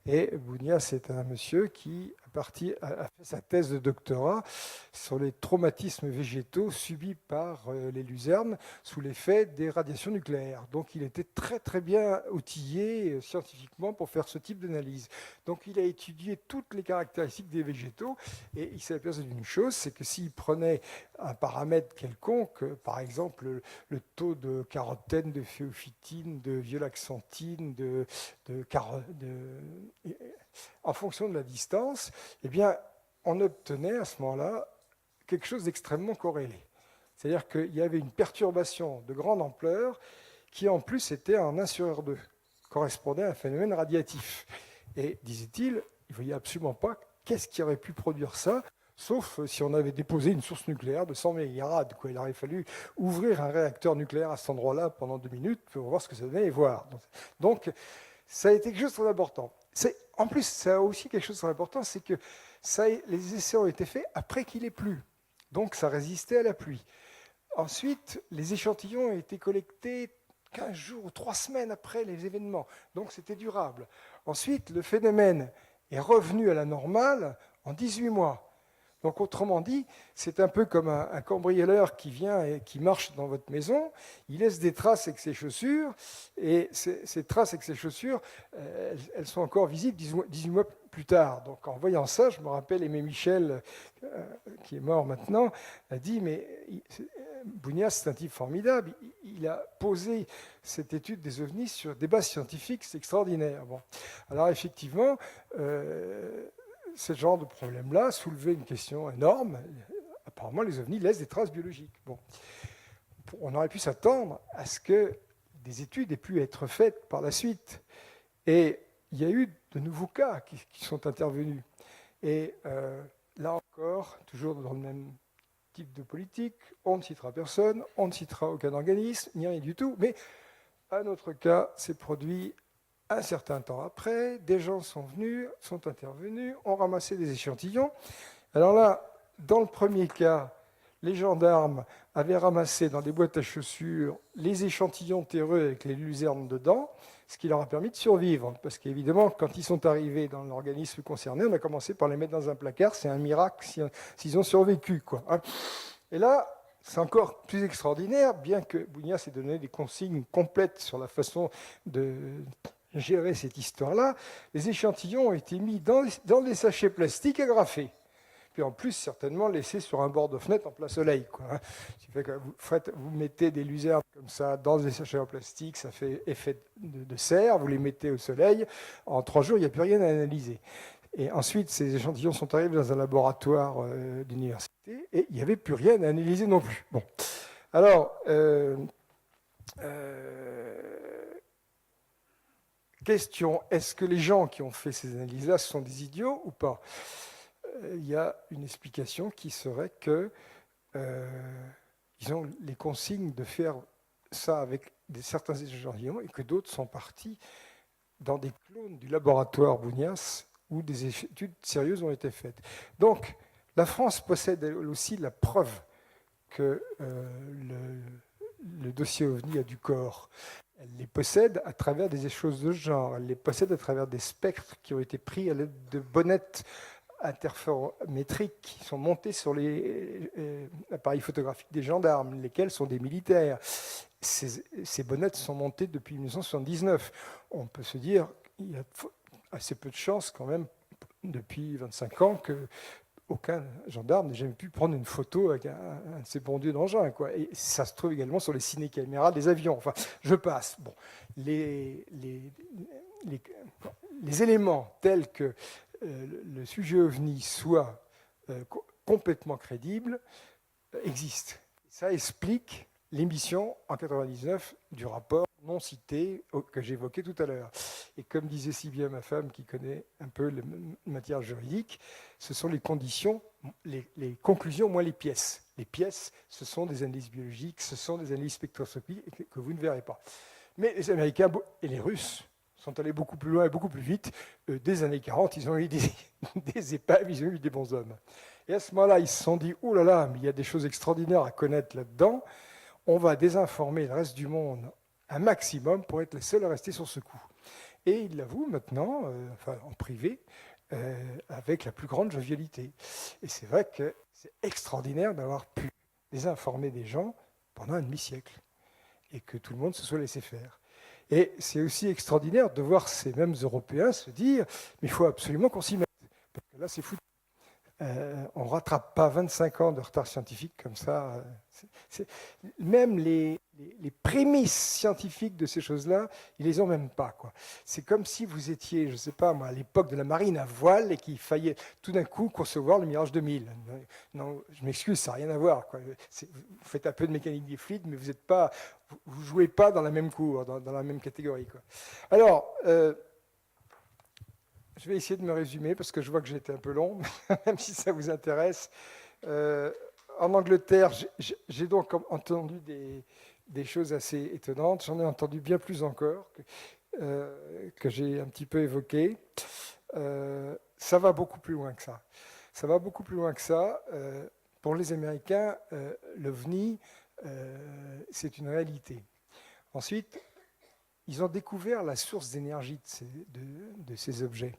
Et Bougnac, c'est un monsieur qui a fait sa thèse de doctorat sur les traumatismes végétaux subis par les luzernes sous l'effet des radiations nucléaires. Donc il était très très bien outillé scientifiquement pour faire ce type d'analyse. Donc il a étudié toutes les caractéristiques des végétaux et il s'est aperçu d'une chose, c'est que s'il prenait un paramètre quelconque, par exemple le taux de carotène, de phéophytine, de violaxanthine, en fonction de la distance, eh bien, on obtenait à ce moment-là quelque chose d'extrêmement corrélé. C'est-à-dire qu'il y avait une perturbation de grande ampleur qui, en plus, était en 1 sur R2, correspondait à un phénomène radiatif. Et, disait-il, il ne voyait absolument pas qu'est-ce qui aurait pu produire ça, sauf si on avait déposé une source nucléaire de 100 mégarades. Il aurait fallu ouvrir un réacteur nucléaire à cet endroit-là pendant 2 minutes pour voir ce que ça donnait et voir. Donc, ça a été quelque chose de très important. En plus, ça a aussi quelque chose de très important, c'est que les essais ont été faits après qu'il ait plu. Donc ça résistait à la pluie. Ensuite, les échantillons ont été collectés 15 jours ou 3 semaines après les événements. Donc c'était durable. Ensuite, le phénomène est revenu à la normale en 18 mois. Donc autrement dit, c'est un peu comme un cambrioleur qui vient et qui marche dans votre maison, il laisse des traces avec ses chaussures, et ces traces avec ses chaussures, elles sont encore visibles 18 mois plus tard. Donc en voyant ça, je me rappelle Aimé Michel, qui est mort maintenant, a dit, mais Bougnac, c'est un type formidable, il a posé cette étude des ovnis sur des bases scientifiques, c'est extraordinaire. Bon. Alors effectivement, ce genre de problème-là soulevait une question énorme. Apparemment, les ovnis laissent des traces biologiques. Bon. On aurait pu s'attendre à ce que des études aient pu être faites par la suite. Et il y a eu de nouveaux cas qui sont intervenus. Et là encore, toujours dans le même type de politique, on ne citera personne, on ne citera aucun organisme, ni rien du tout. Mais un autre cas s'est produit un certain temps après, des gens sont venus, sont intervenus, ont ramassé des échantillons. Alors là, dans le premier cas, les gendarmes avaient ramassé dans des boîtes à chaussures les échantillons terreux avec les luzernes dedans, ce qui leur a permis de survivre. Parce qu'évidemment, quand ils sont arrivés dans l'organisme concerné, on a commencé par les mettre dans un placard. C'est un miracle s'ils ont survécu, quoi. Et là, c'est encore plus extraordinaire, bien que Bougnac s'ait donné des consignes complètes sur la façon de gérer cette histoire-là, les échantillons ont été mis dans des sachets plastiques agrafés. Puis en plus, certainement, laissés sur un bord de fenêtre en plein soleil. Quoi. Ce qui fait que vous mettez des luzernes comme ça dans des sachets en plastique, ça fait effet de serre, vous les mettez au soleil, en 3 jours, il n'y a plus rien à analyser. Et ensuite, ces échantillons sont arrivés dans un laboratoire d'université, et il n'y avait plus rien à analyser non plus. Bon. Alors, question, est-ce que les gens qui ont fait ces analyses-là sont des idiots ou pas ? Il y a une explication qui serait que ils ont les consignes de faire ça avec certains échantillons et que d'autres sont partis dans des clones du laboratoire Bougnac où des études sérieuses ont été faites. Donc, la France possède aussi la preuve que le dossier OVNI a du corps. Elle les possède à travers des choses de ce genre. Elle les possède à travers des spectres qui ont été pris à l'aide de bonnettes interférométriques qui sont montées sur les appareils photographiques des gendarmes, lesquels sont des militaires. Ces bonnettes sont montées depuis 1979. On peut se dire qu'il y a assez peu de chances quand même, depuis 25 ans, que aucun gendarme n'a jamais pu prendre une photo avec un de ces bons dieux d'engin. Et ça se trouve également sur les ciné-caméras des avions. Enfin, je passe. Bon, les éléments tels que le sujet OVNI soit complètement crédible existent. Ça explique l'émission en 99 du rapport non cité que j'évoquais tout à l'heure. Et comme disait si bien ma femme qui connaît un peu la matière juridique, ce sont les conditions, les conclusions moins les pièces. Les pièces, ce sont des analyses biologiques, ce sont des analyses spectroscopiques que vous ne verrez pas. Mais les Américains et les Russes sont allés beaucoup plus loin et beaucoup plus vite. Dès les années 40, ils ont eu des épaves, ils ont eu des bons hommes. Et à ce moment-là, ils se sont dit, oh là là, mais il y a des choses extraordinaires à connaître là-dedans. On va désinformer le reste du monde un maximum pour être les seuls à rester sur ce coup. Et ils l'avouent maintenant, enfin en privé, avec la plus grande jovialité. Et c'est vrai que c'est extraordinaire d'avoir pu désinformer des gens pendant un demi-siècle et que tout le monde se soit laissé faire. Et c'est aussi extraordinaire de voir ces mêmes Européens se dire mais il faut absolument qu'on s'y mette. Parce que là, c'est foutu. On ne rattrape pas 25 ans de retard scientifique comme ça. Même les prémices scientifiques de ces choses-là, ils les ont même pas, quoi. C'est comme si vous étiez, je ne sais pas moi, à l'époque de la marine à voile et qu'il fallait tout d'un coup concevoir le Mirage 2000. Non, je m'excuse, ça n'a rien à voir, quoi. Vous faites un peu de mécanique des fluides, mais vous ne jouez pas dans la même cour, dans la même catégorie, quoi. Alors, je vais essayer de me résumer parce que je vois que j'ai été un peu long, même si ça vous intéresse. En Angleterre, j'ai donc entendu des choses assez étonnantes. J'en ai entendu bien plus encore que j'ai un petit peu évoqué. Ça va beaucoup plus loin que ça. Ça va beaucoup plus loin que ça. Pour les Américains, l'OVNI, c'est une réalité. Ensuite, ils ont découvert la source d'énergie de ces objets.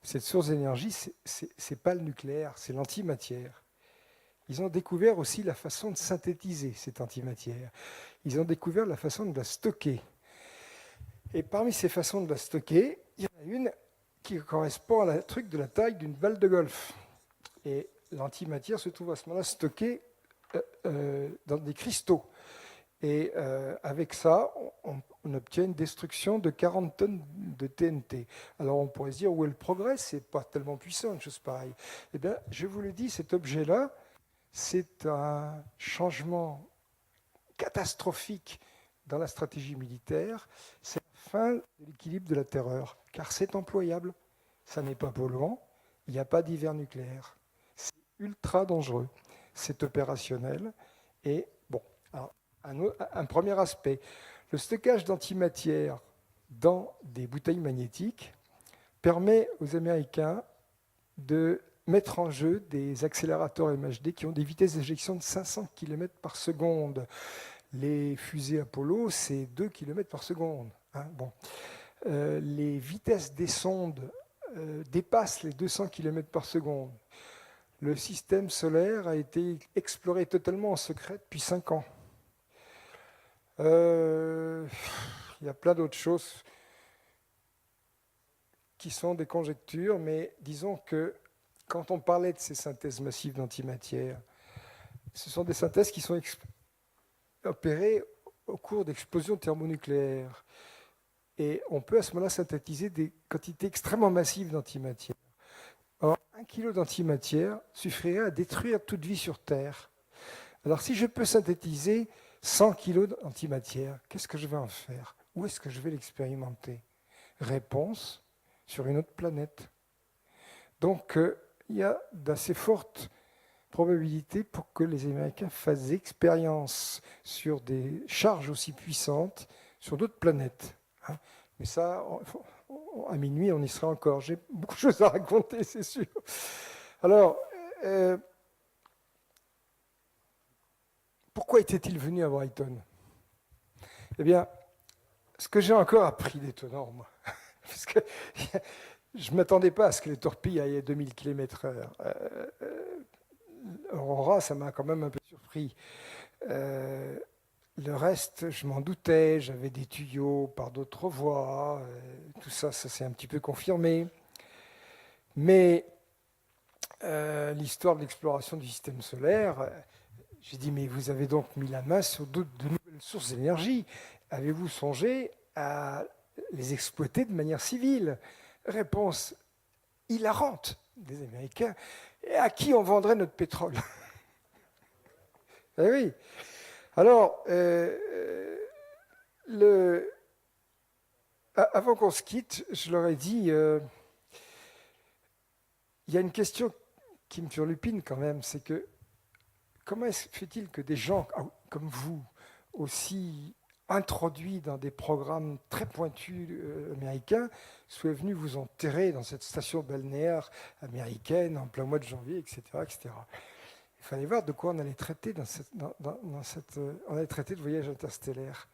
Cette source d'énergie, ce n'est pas le nucléaire, c'est l'antimatière. Ils ont découvert aussi la façon de synthétiser cette antimatière. Ils ont découvert la façon de la stocker. Et parmi ces façons de la stocker, il y en a une qui correspond à la truc de la taille d'une balle de golf. Et l'antimatière se trouve à ce moment-là stockée dans des cristaux. Et avec ça, on obtient une destruction de 40 tonnes de TNT. Alors on pourrait se dire, où est le progrès? C'est pas tellement puissant, une chose pareille. Eh bien, je vous le dis, cet objet-là, c'est un changement catastrophique dans la stratégie militaire. C'est la fin de l'équilibre de la terreur, car c'est employable. Ça n'est pas polluant, il n'y a pas d'hiver nucléaire. C'est ultra dangereux. C'est opérationnel. Et bon, alors, un premier aspect, le stockage d'antimatière dans des bouteilles magnétiques permet aux Américains de mettre en jeu des accélérateurs MHD qui ont des vitesses d'éjection de 500 km par seconde. Les fusées Apollo, c'est 2 km par seconde. Hein, bon. Les vitesses des sondes dépassent les 200 km par seconde. Le système solaire a été exploré totalement en secret depuis 5 ans. Il y a plein d'autres choses qui sont des conjectures, mais disons que quand on parlait de ces synthèses massives d'antimatière, ce sont des synthèses qui sont opérées au cours d'explosions thermonucléaires. Et on peut à ce moment-là synthétiser des quantités extrêmement massives d'antimatière. Or, 1 kilo d'antimatière suffirait à détruire toute vie sur Terre. Alors si je peux synthétiser 100 kilos d'antimatière, qu'est-ce que je vais en faire? Où est-ce que je vais l'expérimenter? Réponse, sur une autre planète. Donc il y a d'assez fortes probabilités pour que les Américains fassent des expériences sur des charges aussi puissantes sur d'autres planètes. Hein. Mais ça, à minuit, on y sera encore. J'ai beaucoup de choses à raconter, c'est sûr. Alors, pourquoi était-il venu à Brighton? Eh bien, ce que j'ai encore appris d'étonnant, moi, parce que je ne m'attendais pas à ce que les torpilles aillent à 2000 km/h. Aurora, ça m'a quand même un peu surpris. Le reste, je m'en doutais, j'avais des tuyaux par d'autres voies, tout ça, ça s'est un petit peu confirmé. Mais l'histoire de l'exploration du système solaire, j'ai dit, mais vous avez donc mis la main sur de nouvelles sources d'énergie. Avez-vous songé à les exploiter de manière civile? Réponse hilarante des Américains. Et à qui on vendrait notre pétrole? Eh oui. Alors, avant qu'on se quitte, je leur ai dit, il y a une question qui me turlupine quand même, c'est que comment fait-il que des gens comme vous, aussi introduits dans des programmes très pointus américains, soient venus vous enterrer dans cette station balnéaire américaine en plein mois de janvier, etc., etc. Il fallait voir de quoi on allait traiter on allait traiter de voyage interstellaire.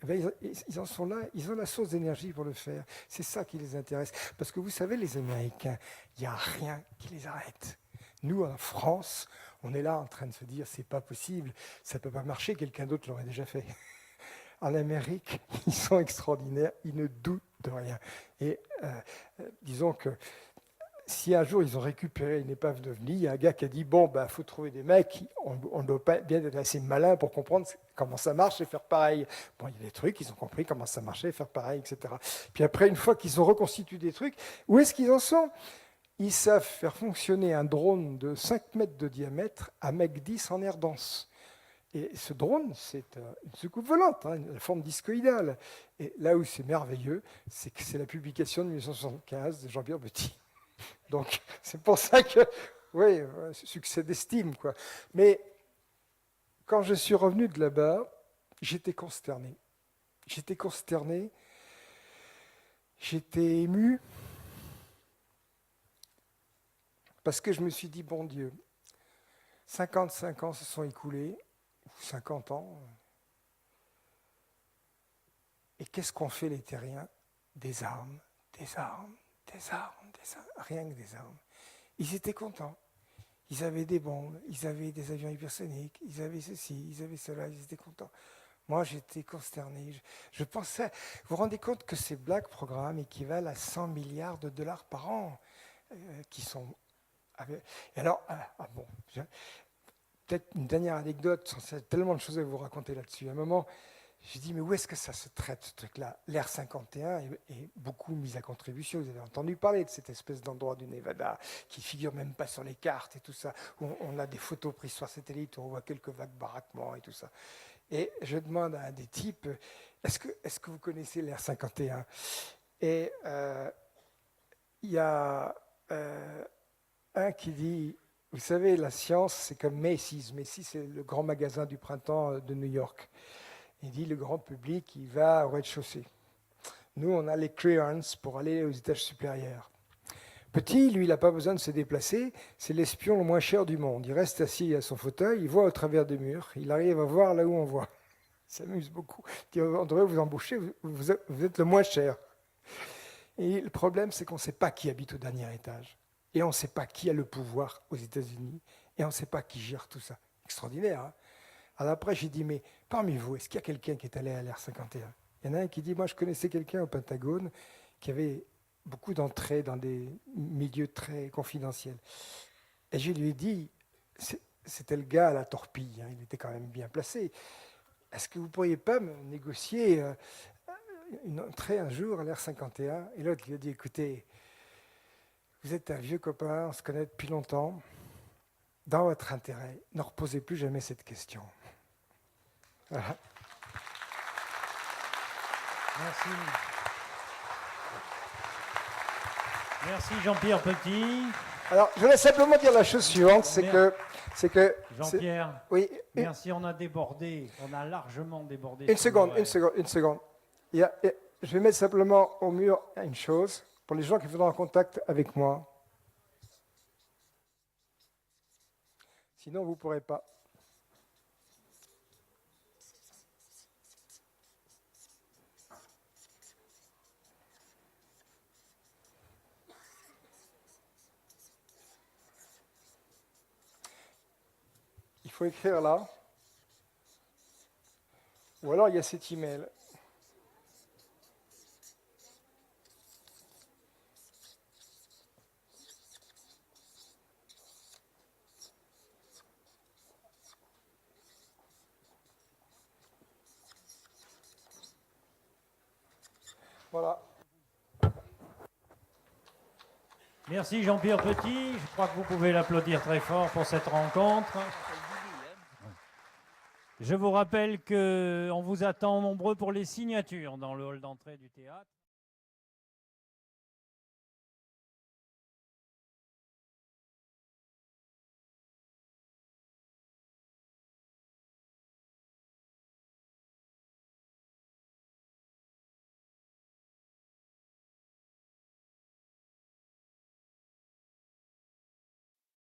Eh bien, ils en sont là, ils ont la source d'énergie pour le faire. C'est ça qui les intéresse. Parce que vous savez, les Américains, il n'y a rien qui les arrête. Nous, en France, on est là en train de se dire, c'est pas possible, ça ne peut pas marcher, quelqu'un d'autre l'aurait déjà fait. En Amérique, ils sont extraordinaires, ils ne doutent de rien. Et disons que si un jour ils ont récupéré une épave d'OVNI, il y a un gars qui a dit bon, ben, faut trouver des mecs, on doit pas bien être assez malin pour comprendre comment ça marche et faire pareil. Bon, il y a des trucs, ils ont compris comment ça marchait, faire pareil, etc. Puis après, une fois qu'ils ont reconstitué des trucs, où est-ce qu'ils en sont? Ils savent faire fonctionner un drone de 5 mètres de diamètre à Mach 10 en air dense. Et ce drone, c'est une soucoupe volante, hein, la forme discoïdale. Et là où c'est merveilleux, c'est que c'est la publication de 1975 de Jean-Pierre Petit. Donc, c'est pour ça que, oui, succès d'estime, quoi. Mais quand je suis revenu de là-bas, j'étais consterné. J'étais consterné, j'étais ému, parce que je me suis dit, bon Dieu, 55 ans se sont écoulés, 50 ans, et qu'est-ce qu'ont fait les terriens? Des armes, des armes, des armes, des armes, rien que des armes. Ils étaient contents. Ils avaient des bombes, ils avaient des avions hypersoniques, ils avaient ceci, ils avaient cela, ils étaient contents. Moi, j'étais consterné. Je pensais, vous vous rendez compte que ces black programmes équivalent à 100 milliards de dollars par an, qui sont... Et alors, bon, peut-être une dernière anecdote, il y a tellement de choses à vous raconter là-dessus. À un moment, j'ai dit, mais où est-ce que ça se traite, ce truc-là? L'Air 51 est beaucoup mis à contribution. Vous avez entendu parler de cette espèce d'endroit du Nevada qui ne figure même pas sur les cartes et tout ça, où on a des photos prises sur satellite, où on voit quelques vagues baraquements et tout ça. Et je demande à un des types, est-ce que vous connaissez l'Air 51? Et il y a un qui dit, vous savez, la science, c'est comme Macy's. Macy's, c'est le grand magasin du printemps de New York. Il dit, le grand public, il va au rez-de-chaussée. Nous, on a les clearances pour aller aux étages supérieurs. Petit, lui, il n'a pas besoin de se déplacer. C'est l'espion le moins cher du monde. Il reste assis à son fauteuil, il voit au travers des murs. Il arrive à voir là où on voit. Il s'amuse beaucoup. Il dit, on devrait vous embaucher, vous êtes le moins cher. Et le problème, c'est qu'on ne sait pas qui habite au dernier étage. Et on ne sait pas qui a le pouvoir aux États-Unis. Et on ne sait pas qui gère tout ça. Extraordinaire, hein? Alors après, j'ai dit, mais parmi vous, est-ce qu'il y a quelqu'un qui est allé à l'Air 51? Il y en a un qui dit, moi, je connaissais quelqu'un au Pentagone qui avait beaucoup d'entrées dans des milieux très confidentiels. Et je lui ai dit, c'était le gars à la torpille, hein, il était quand même bien placé. Est-ce que vous ne pourriez pas me négocier une entrée un jour à l'Air 51? Et l'autre lui a dit, écoutez, vous êtes un vieux copain, on se connaît depuis longtemps. Dans votre intérêt, ne reposez plus jamais cette question. Voilà. Merci. Merci Jean-Pierre Petit. Alors, je voulais simplement dire la chose suivante, c'est que Jean-Pierre, oui, merci, on a débordé, on a largement débordé. une seconde. Je vais mettre simplement au mur une chose, pour les gens qui viendront en contact avec moi. Sinon, vous ne pourrez pas. Il faut écrire là. Ou alors, il y a cet email. Voilà. Merci Jean-Pierre Petit, je crois que vous pouvez l'applaudir très fort pour cette rencontre. Je vous rappelle qu'on vous attend nombreux pour les signatures dans le hall d'entrée du théâtre.